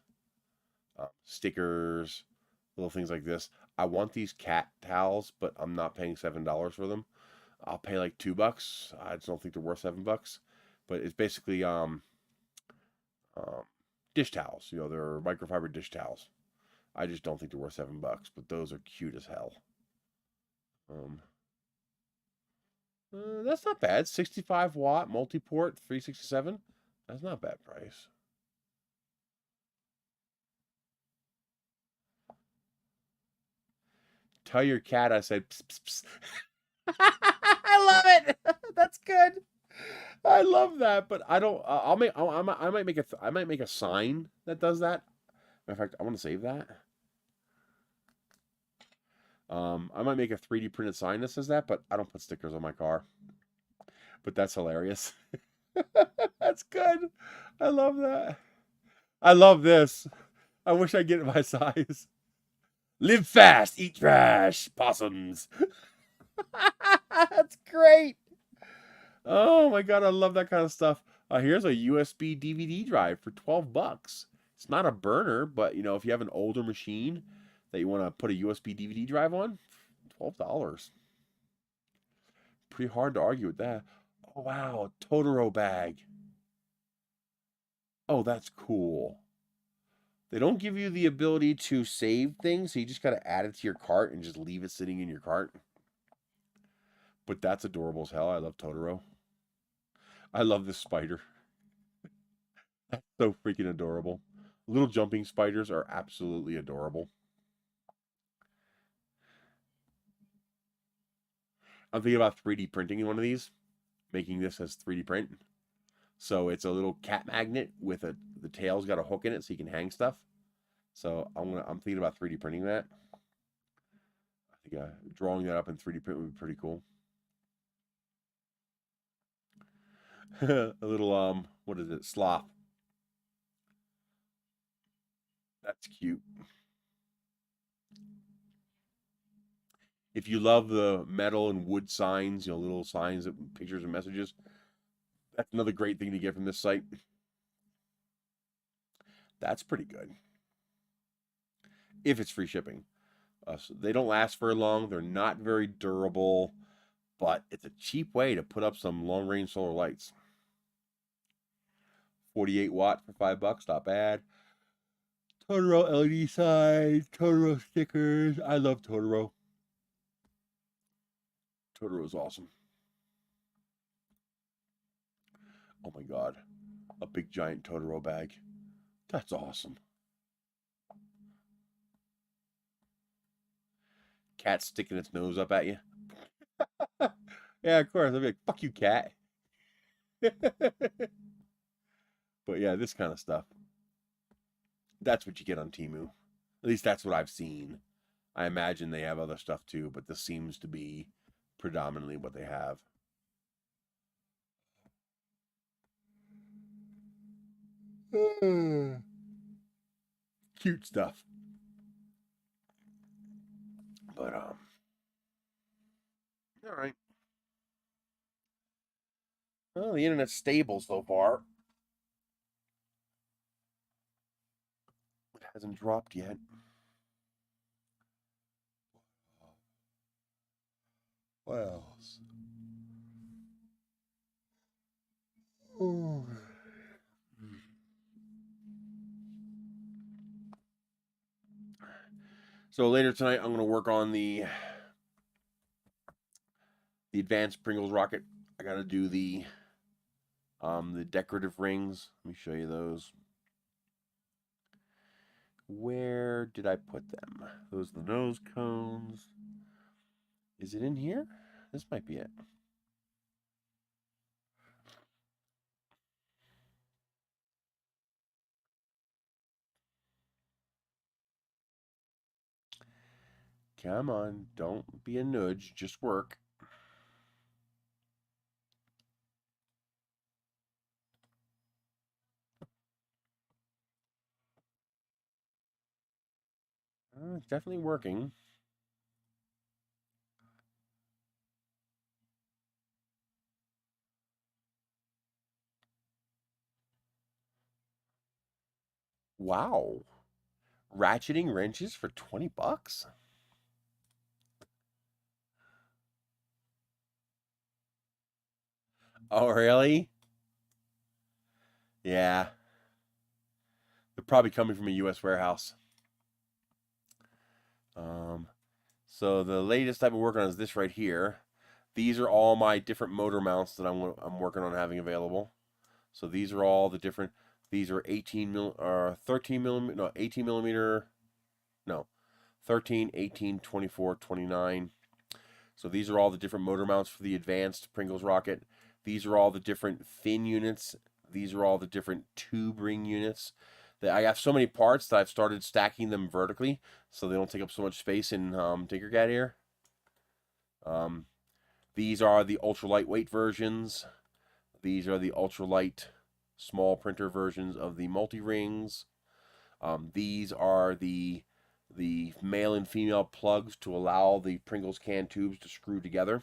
stickers, little things like this. I want these cat towels, but I'm not paying $7 for them. I'll pay like $2. I just don't think they're worth $7. But it's basically dish towels. You know, they're microfiber dish towels. I just don't think they're worth $7, but those are cute as hell. That's not bad. 65 watt multi-port 367. That's not a bad price. Tell your cat I said pss, pss, pss. I love it. That's good. I love that, but I don't. I'll make. I might make a. I might make a sign that does that. In fact, I want to save that. I might make a 3D printed sign that says that, but I don't put stickers on my car. But that's hilarious. That's good. I love that. I love this. I wish I get it my size. Live fast, eat trash, possums. That's great. Oh my god, I love that kind of stuff. Here's a USB DVD drive for 12 bucks. It's not a burner, but you know, if you have an older machine that you want to put a USB DVD drive on, $12. Pretty hard to argue with that. Oh wow, Totoro bag. Oh, that's cool. They don't give you the ability to save things, so you just got to add it to your cart and just leave it sitting in your cart. But that's adorable as hell. I love Totoro. I love this spider. That's so freaking adorable. Little jumping spiders are absolutely adorable. I'm thinking about 3D printing in one of these, making this as 3D print. So it's a little cat magnet with the tail's got a hook in it so you can hang stuff. So I'm thinking about 3D printing that. I think drawing that up in 3D print would be pretty cool. A little what is it? Sloth. That's cute. If you love the metal and wood signs, you know, little signs, pictures and messages, that's another great thing to get from this site. That's pretty good. If it's free shipping. So they don't last very long. They're not very durable, but it's a cheap way to put up some long range solar lights. 48 watt for $5, not bad. Totoro LED signs, Totoro stickers. I love Totoro. Totoro is awesome. Oh my god. A big giant Totoro bag. That's awesome. Cat sticking its nose up at you. Yeah, of course. I'd be like, fuck you, cat. But yeah, this kind of stuff. That's what you get on Temu. At least that's what I've seen. I imagine they have other stuff too, but this seems to be predominantly what they have. Cute stuff. But all right. Well, the internet's stable so far. It hasn't dropped yet. What else? Oh. So later tonight, I'm going to work on the advanced Pringles rocket. I got to do the decorative rings. Let me show you those. Where did I put them? Those are the nose cones. Is it in here? This might be it. Come on, don't be a nudge, just work. It's definitely working. Wow. Ratcheting wrenches for 20 bucks? Oh, really? Yeah. They're probably coming from a US warehouse. So the latest I've been working on is this right here. These are all my different motor mounts that I'm working on having available. So these are all the different. These are 13 millimeter, no 18 millimeter, no 13, 18, 24, 29. So these are all the different motor mounts for the advanced Pringles rocket. These are all the different fin units. These are all the different tube ring units. I have so many parts that I've started stacking them vertically so they don't take up so much space in Tinkercad here. These are the ultra lightweight versions. These are the ultralight small printer versions of the multi-rings. These are the male and female plugs to allow the Pringles can tubes to screw together.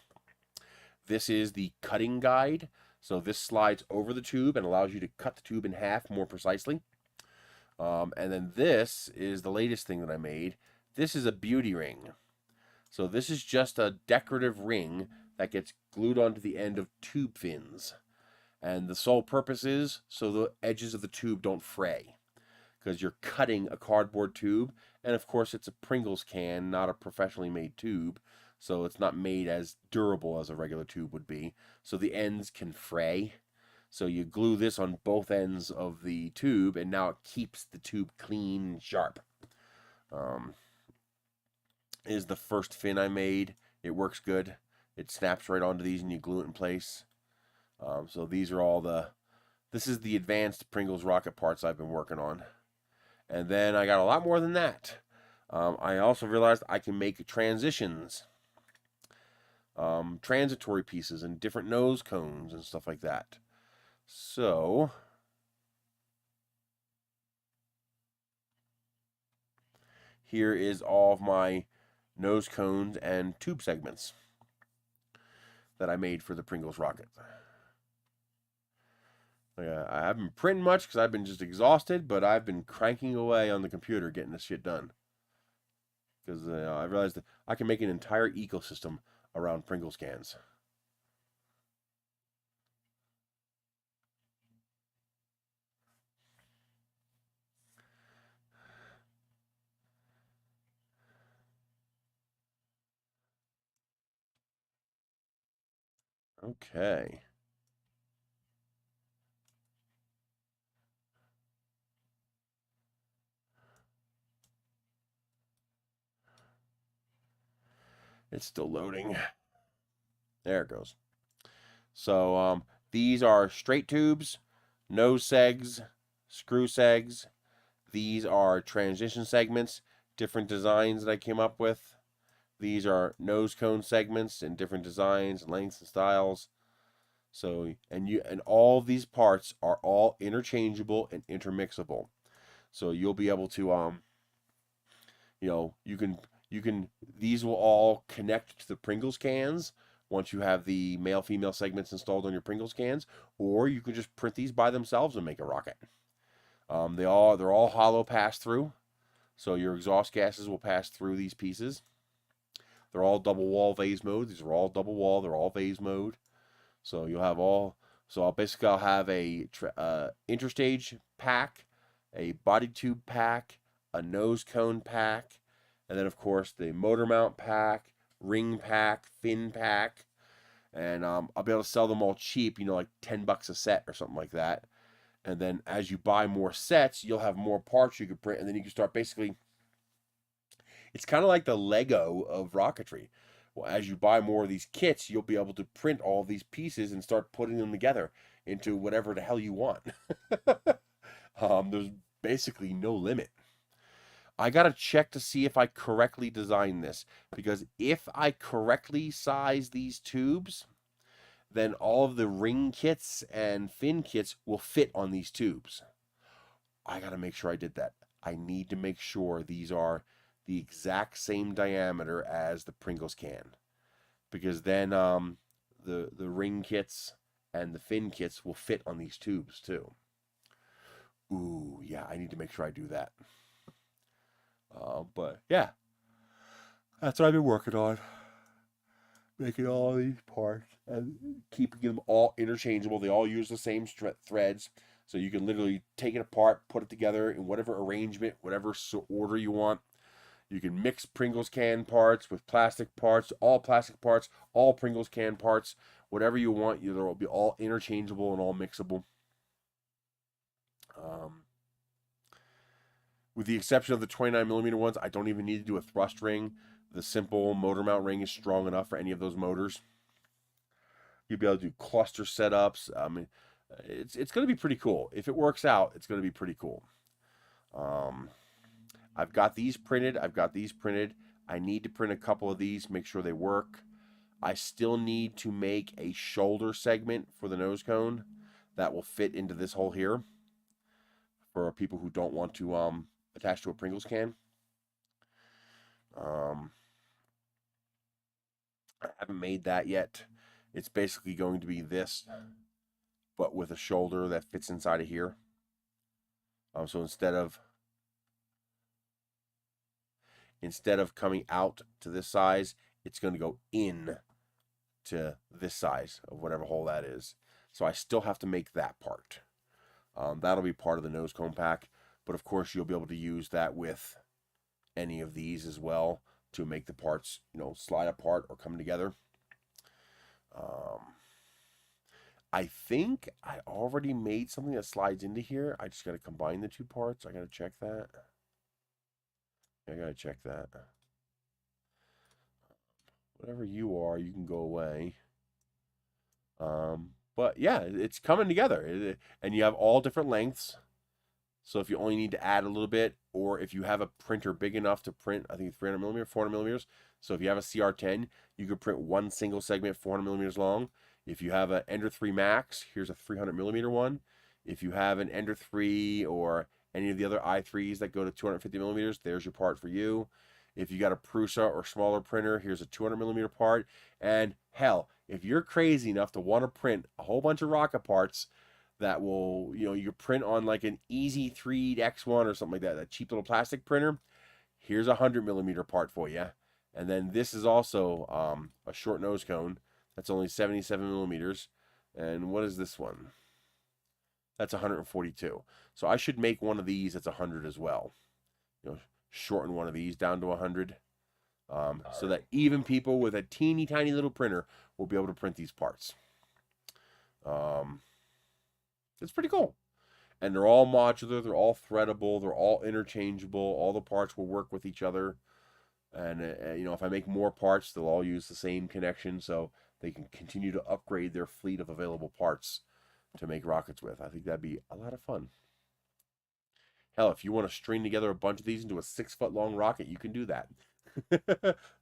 This is the cutting guide. So this slides over the tube and allows you to cut the tube in half more precisely. And then this is the latest thing that I made. This is a beauty ring. So this is just a decorative ring that gets glued onto the end of tube fins. And the sole purpose is so the edges of the tube don't fray. Because you're cutting a cardboard tube. And of course it's a Pringles can, not a professionally made tube. So it's not made as durable as a regular tube would be. So the ends can fray. So you glue this on both ends of the tube, and now it keeps the tube clean and sharp. Is the first fin I made. It works good. It snaps right onto these and you glue it in place. So these are all this is the advanced Pringles rocket parts I've been working on. And then I got a lot more than that. I also realized I can make transitions. Transitory pieces and different nose cones and stuff like that. So here is all of my nose cones and tube segments that I made for the Pringles rocket. I haven't printed much because I've been just exhausted, but I've been cranking away on the computer getting this shit done. Because I realized that I can make an entire ecosystem around Pringles cans. Okay. It's still loading. There it goes. So these are straight tubes, nose segs, screw segs. These are transition segments, different designs that I came up with. These are nose cone segments in different designs, lengths, and styles. So and all these parts are all interchangeable and intermixable. So you'll be able to you can these will all connect to the Pringles cans once you have the male female segments installed on your Pringles cans, or you can just print these by themselves and make a rocket. They're all hollow pass through, so your exhaust gases will pass through these pieces. They're all double wall vase mode. These are all double wall. They're all vase mode. So you'll have all. So I'll have a interstage pack, a body tube pack, a nose cone pack, and then of course the motor mount pack, ring pack, fin pack, and I'll be able to sell them all cheap. Like $10 a set or something like that. And then as you buy more sets, you'll have more parts you can print, and then you can start basically. It's kind of like the Lego of rocketry. Well, as you buy more of these kits, you'll be able to print all these pieces and start putting them together into whatever the hell you want. There's basically no limit. I gotta check to see if I correctly designed this, because if I correctly size these tubes, then all of the ring kits and fin kits will fit on these tubes. I gotta make sure I did that. I need to make sure these are the exact same diameter as the Pringles can, because then the ring kits and the fin kits will fit on these tubes too. Ooh, yeah, I need to make sure I do that. But yeah, that's what I've been working on, making all these parts and keeping them all interchangeable. They all use the same threads, so you can literally take it apart, put it together in whatever arrangement, whatever order you want. You can mix Pringles can parts with plastic parts, all plastic parts, all Pringles can parts, whatever you want. They will be all interchangeable and all mixable. With the exception of the 29mm ones, I don't even need to do a thrust ring. The simple motor mount ring is strong enough for any of those motors. You'll be able to do cluster setups. I mean, it's going to be pretty cool. If it works out, it's going to be pretty cool. I've got these printed. I need to print a couple of these, make sure they work. I still need to make a shoulder segment for the nose cone that will fit into this hole here for people who don't want to attach to a Pringles can. I haven't made that yet. It's basically going to be this, but with a shoulder that fits inside of here. So instead of coming out to this size, it's going to go in to this size of whatever hole that is. So I still have to make that part. That'll be part of the nose cone pack, but of course you'll be able to use that with any of these as well to make the parts, slide apart or come together. I think I already made something that slides into here. I just got to combine the two parts. I got to check that. Whatever you are, you can go away. But yeah, it's coming together. And you have all different lengths. So if you only need to add a little bit, or if you have a printer big enough to print, I think 300mm, 400mm. So if you have a CR10, you could print one single segment 400mm long. If you have an Ender 3 Max, here's a 300mm one. If you have an Ender 3 or any of the other i3s that go to 250mm, there's your part for you. If you got a Prusa or smaller printer, here's a 200mm part. And hell, if you're crazy enough to want to print a whole bunch of rocket parts that will, you print on like an Easy 3 X1 or something like that, that cheap little plastic printer, here's a 100mm part for you. And then this is also a short nose cone. That's only 77mm. And what is this one? That's 142. So I should make one of these that's 100 as well. Shorten one of these down to 100. So that even people with a teeny tiny little printer will be able to print these parts. It's pretty cool. And they're all modular, they're all threadable, they're all interchangeable, all the parts will work with each other. And, if I make more parts, they'll all use the same connection, so they can continue to upgrade their fleet of available parts to make rockets with. I think that'd be a lot of fun. Hell, if you want to string together a bunch of these into a 6-foot long rocket, you can do that.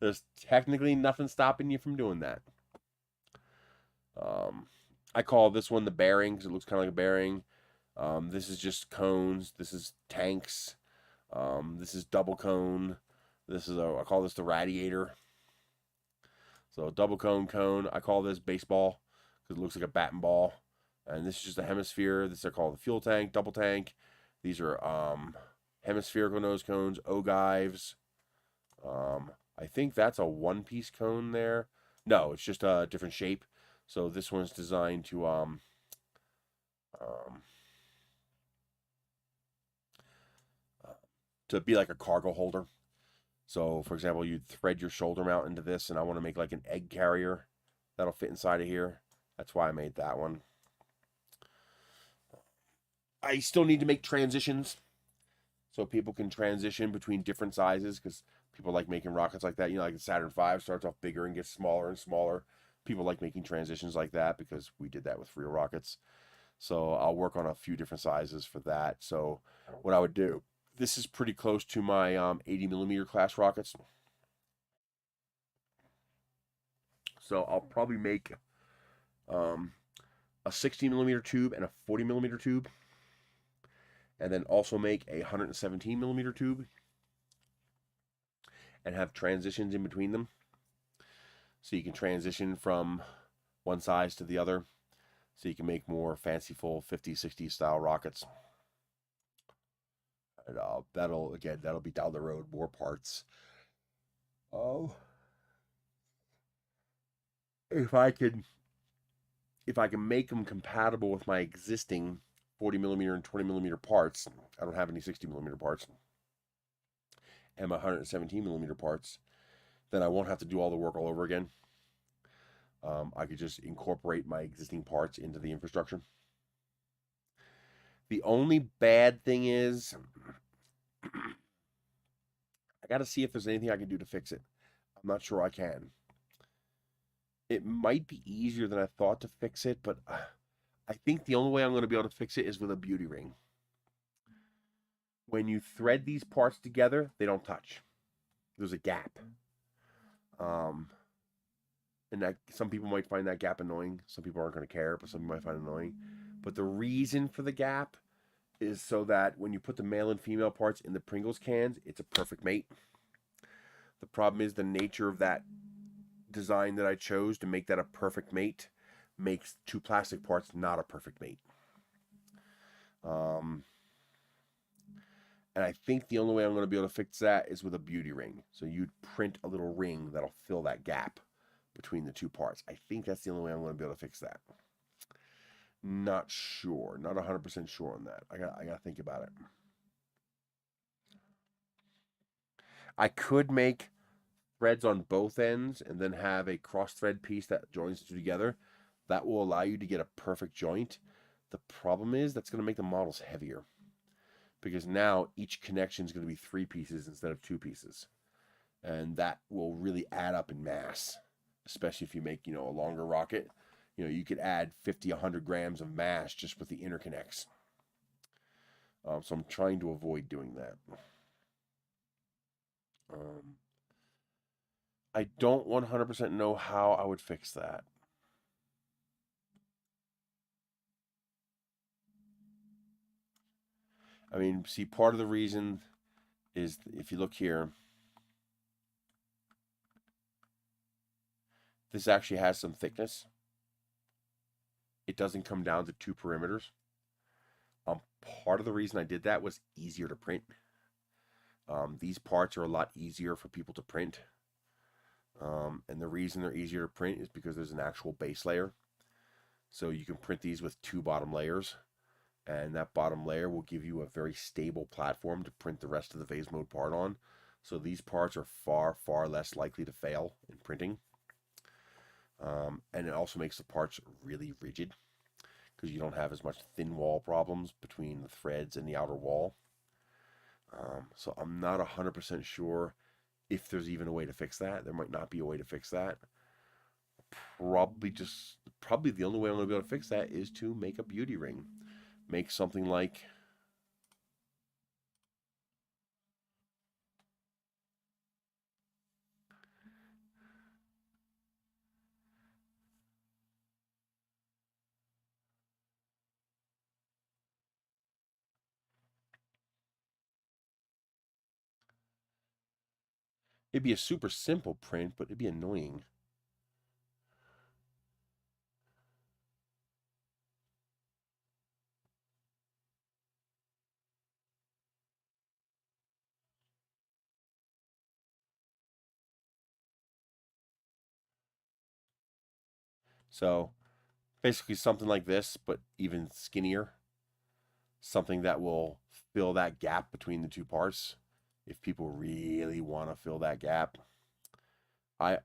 There's technically nothing stopping you from doing that. I call this one the bearing because it looks kind of like a bearing. This is just cones. This is tanks. This is double cone. I call this the radiator. So double cone. I call this baseball because it looks like a bat and ball. And this is just a hemisphere. This are called the fuel tank, double tank. These are hemispherical nose cones, ogives. I think that's a one-piece cone there. No, it's just a different shape. So this one's designed to be like a cargo holder. So, for example, you'd thread your shoulder mount into this, and I want to make like an egg carrier that'll fit inside of here. That's why I made that one. I still need to make transitions so people can transition between different sizes because people like making rockets like that. Like the Saturn V starts off bigger and gets smaller and smaller. People like making transitions like that because we did that with real rockets. So I'll work on a few different sizes for that. So what I would do, this is pretty close to my 80mm class rockets. So I'll probably make a 60mm tube and a 40mm tube. And then also make a 117mm tube. And have transitions in between them. So you can transition from one size to the other. So you can make more fanciful 50s, 60s style rockets. And that'll be down the road, more parts. Oh, if I can make them compatible with my existing 40mm and 20mm parts, I don't have any 60mm parts, and my 117mm parts, then I won't have to do all the work all over again. I could just incorporate my existing parts into the infrastructure. The only bad thing is I got to see if there's anything I can do to fix it. I'm not sure I can. It might be easier than I thought to fix it, but I think the only way I'm going to be able to fix it is with a beauty ring. When you thread these parts together, they don't touch. There's a gap. And that some people might find that gap annoying. Some people aren't going to care, but some people might find it annoying. But the reason for the gap is so that when you put the male and female parts in the Pringles cans, it's a perfect mate. The problem is the nature of that design that I chose to make that a perfect mate makes two plastic parts not a perfect mate. And I think the only way I'm going to be able to fix that is with a beauty ring. So you'd print a little ring that'll fill that gap between the two parts. I think that's the only way I'm going to be able to fix that. Not sure. Not 100% sure on that. I got to think about it. I could make threads on both ends and then have a cross thread piece that joins the two together. That will allow you to get a perfect joint. The problem is that's going to make the models heavier, because now each connection is going to be 3 pieces instead of 2 pieces. And that will really add up in mass, especially if you make, a longer rocket. You could add 50, 100 grams of mass just with the interconnects. So I'm trying to avoid doing that. I don't 100% know how I would fix that. I mean, see, part of the reason is if you look here, this actually has some thickness. It doesn't come down to 2 perimeters. Part of the reason I did that was easier to print. These parts are a lot easier for people to print. And the reason they're easier to print is because there's an actual base layer. So you can print these with 2 bottom layers. And that bottom layer will give you a very stable platform to print the rest of the phase mode part on. So these parts are far, far less likely to fail in printing. And it also makes the parts really rigid, because you don't have as much thin wall problems between the threads and the outer wall. So I'm not 100% sure if there's even a way to fix that. There might not be a way to fix that. Probably the only way I'm going to be able to fix that is to make a beauty ring. Make something like, it'd be a super simple print, but it'd be annoying. So basically something like this, but even skinnier. Something that will fill that gap between the 2 parts, if people really want to fill that gap. I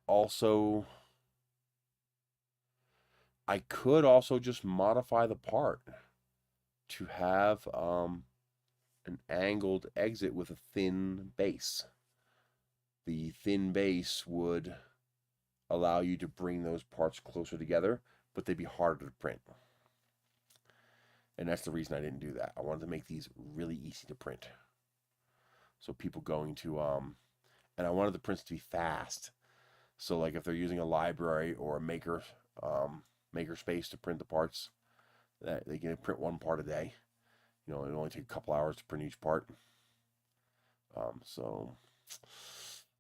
could also just modify the part to have an angled exit with a thin base. The thin base would allow you to bring those parts closer together, but they'd be harder to print. And that's the reason I didn't do that. I wanted to make these really easy to print. So people going to, and I wanted the prints to be fast. So like if they're using a library or a maker space to print the parts, that they can print 1 part a day. It only take a couple hours to print each part. So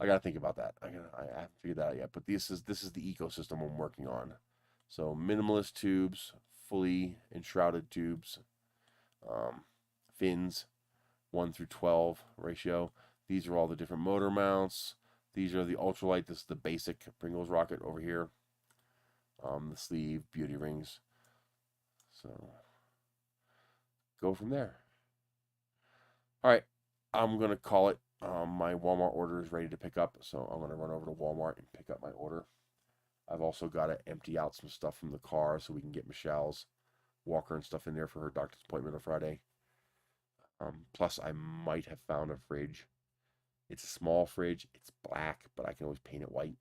I got to think about that. I haven't figured that out yet. But this is the ecosystem I'm working on. So minimalist tubes, fully enshrouded tubes, fins, 1 through 12 ratio. These are all the different motor mounts. These are the ultralight. This is the basic Pringles rocket over here. The sleeve, beauty rings. So go from there. All right, I'm going to call it My Walmart order is ready to pick up, so I'm going to run over to Walmart and pick up my order. I've also got to empty out some stuff from the car so we can get Michelle's walker and stuff in there for her doctor's appointment on Friday. Plus, I might have found a fridge. It's a small fridge. It's black, but I can always paint it white.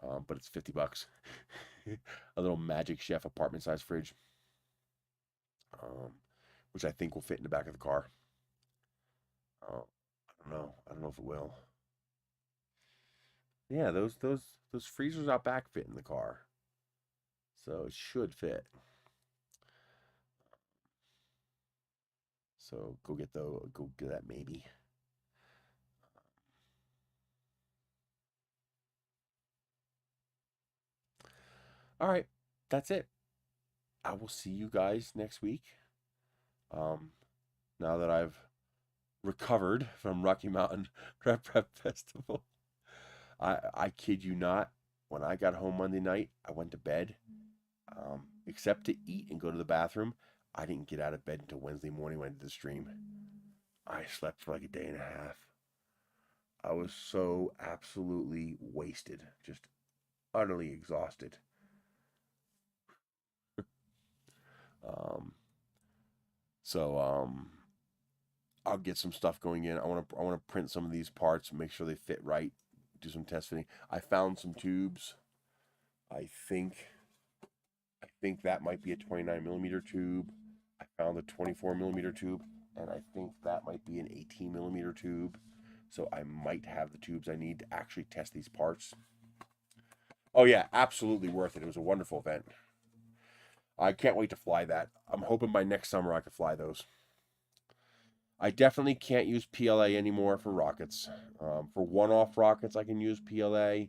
But it's $50. A little Magic Chef apartment size fridge, which I think will fit in the back of the car. I don't know. I don't know if it will. Yeah, those freezers out back fit in the car, so it should fit. So go get that maybe. All right, that's it. I will see you guys next week. Now that I've recovered from Rocky Mountain Prep Festival, I kid you not. When I got home Monday night, I went to bed. Except to eat and go to the bathroom, I didn't get out of bed until Wednesday morning when I did the stream. I slept for like a day and a half. I was so absolutely wasted, just utterly exhausted. I'll get some stuff going in. I want to print some of these parts and make sure they fit right. Do some test fitting. I found some tubes. I think that might be a 29mm tube. I found a 24mm tube, and I think that might be an 18mm tube. So I might have the tubes I need to actually test these parts. Oh yeah, absolutely worth it. It was a wonderful event. I can't wait to fly that. I'm hoping by next summer I can fly those. I definitely can't use PLA anymore for rockets. For one-off rockets, I can use PLA,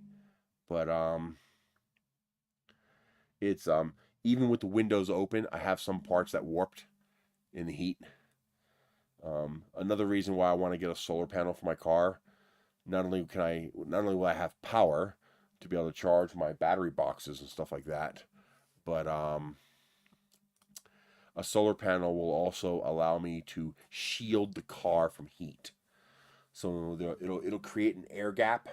but it's even with the windows open, I have some parts that warped in the heat. Another reason why I want to get a solar panel for my car. Not only will I have power to be able to charge my battery boxes and stuff like that, but a solar panel will also allow me to shield the car from heat. So it'll create an air gap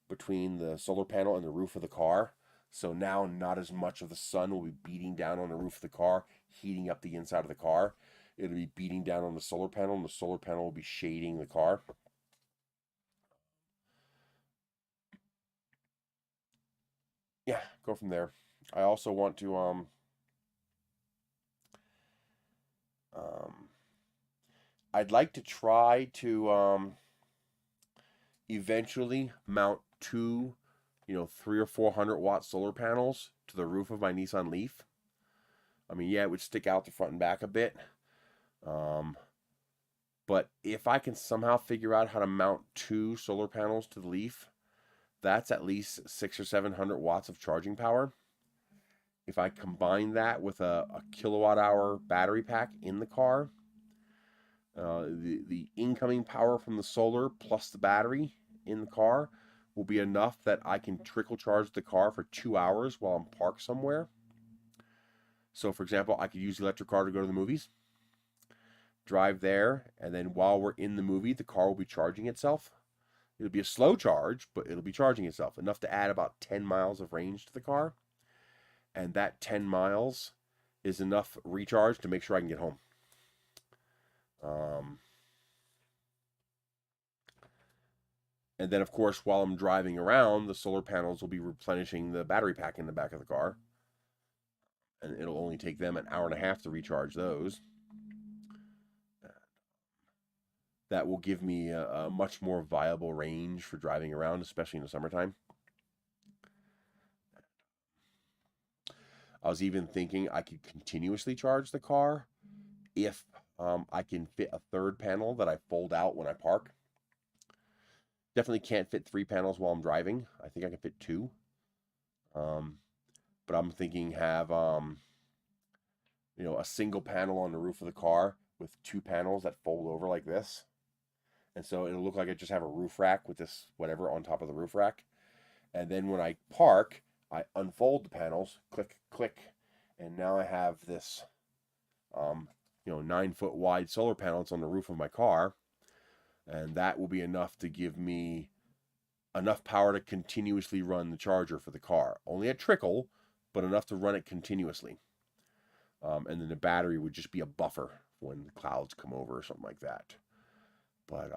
between the solar panel and the roof of the car. So now not as much of the sun will be beating down on the roof of the car, heating up the inside of the car. It'll be beating down on the solar panel, and the solar panel will be shading the car. Yeah, go from there. I also want to I'd like to try to eventually mount two, 300 or 400 watt solar panels to the roof of my Nissan Leaf. I mean, yeah, it would stick out the front and back a bit. But if I can somehow figure out how to mount two solar panels to the Leaf, that's at least 600 or 700 watts of charging power. If I combine that with a kilowatt hour battery pack in the car, the incoming power from the solar plus the battery in the car will be enough that I can trickle charge the car for 2 hours while I'm parked somewhere. So, for example, I could use the electric car to go to the movies, drive there, and then while we're in the movie, the car will be charging itself. It'll be a slow charge, but it'll be charging itself, enough to add about 10 miles of range to the car. And that 10 miles is enough recharge to make sure I can get home. And then, of course, while I'm driving around, the solar panels will be replenishing the battery pack in the back of the car. And it'll only take them an hour and a half to recharge those. That will give me a much more viable range for driving around, especially in the summertime. I was even thinking I could continuously charge the car if I can fit a third panel that I fold out when I park. Definitely can't fit 3 panels while I'm driving. I think I can fit 2. But I'm thinking have a single panel on the roof of the car with 2 panels that fold over like this. And so it'll look like I just have a roof rack with this whatever on top of the roof rack. And then when I park, I unfold the panels, click, click, and now I have this 9-foot wide solar panel that's on the roof of my car. And that will be enough to give me enough power to continuously run the charger for the car. Only a trickle, but enough to run it continuously. And then the battery would just be a buffer when the clouds come over or something like that. But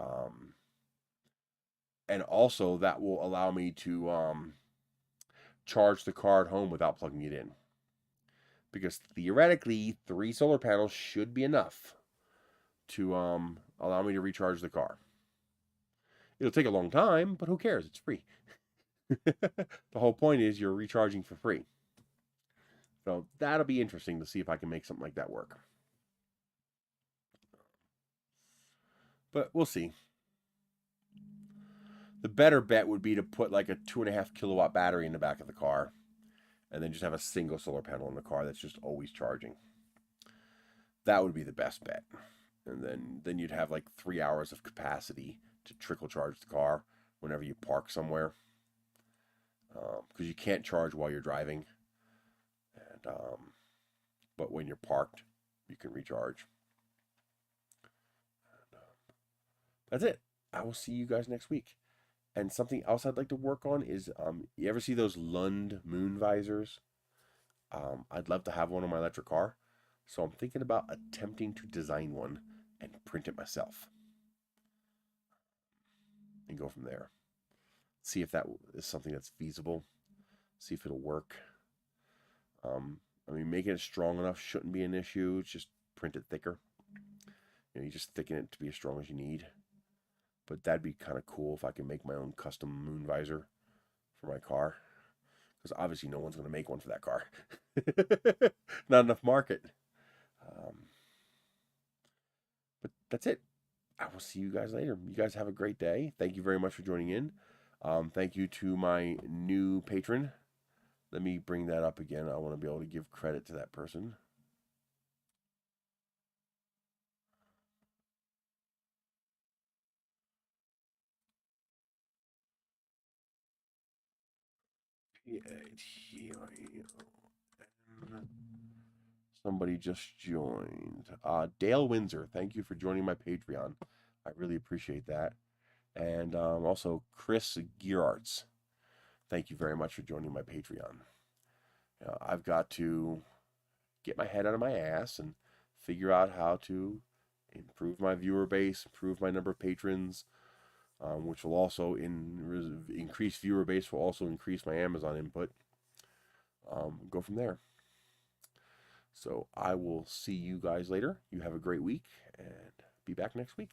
and also that will allow me to charge the car at home without plugging it in. Because theoretically, 3 solar panels should be enough to allow me to recharge the car. It'll take a long time, but who cares? It's free. The whole point is you're recharging for free. So that'll be interesting to see if I can make something like that work. But we'll see. The better bet would be to put like a 2.5 kilowatt battery in the back of the car and then just have a single solar panel in the car that's just always charging. That would be the best bet. And then you'd have like 3 hours of capacity to trickle charge the car whenever you park somewhere. Because you can't charge while you're driving. And but when you're parked, you can recharge. And, that's it. I will see you guys next week. And something else I'd like to work on is, you ever see those Lund moon visors? I'd love to have one on my electric car. So I'm thinking about attempting to design one and print it myself. And go from there. See if that is something that's feasible. See if it'll work. I mean, making it strong enough shouldn't be an issue. It's just print it thicker. You know, you just thicken it to be as strong as you need. But that'd be kind of cool if I can make my own custom moon visor for my car. Because obviously no one's going to make one for that car. Not enough market. But that's it. I will see you guys later. You guys have a great day. Thank you very much for joining in. Thank you to my new patron. Let me bring that up again. I want to be able to give credit to that person. Somebody just joined. Dale Windsor, thank you for joining my Patreon. I really appreciate that. And also Chris Geararts, thank you very much for joining my Patreon. I've got to get my head out of my ass and figure out how to improve my viewer base, improve my number of patrons, which will also increase viewer base, will also increase my Amazon input. Go from there. So I will see you guys later. You have a great week and be back next week.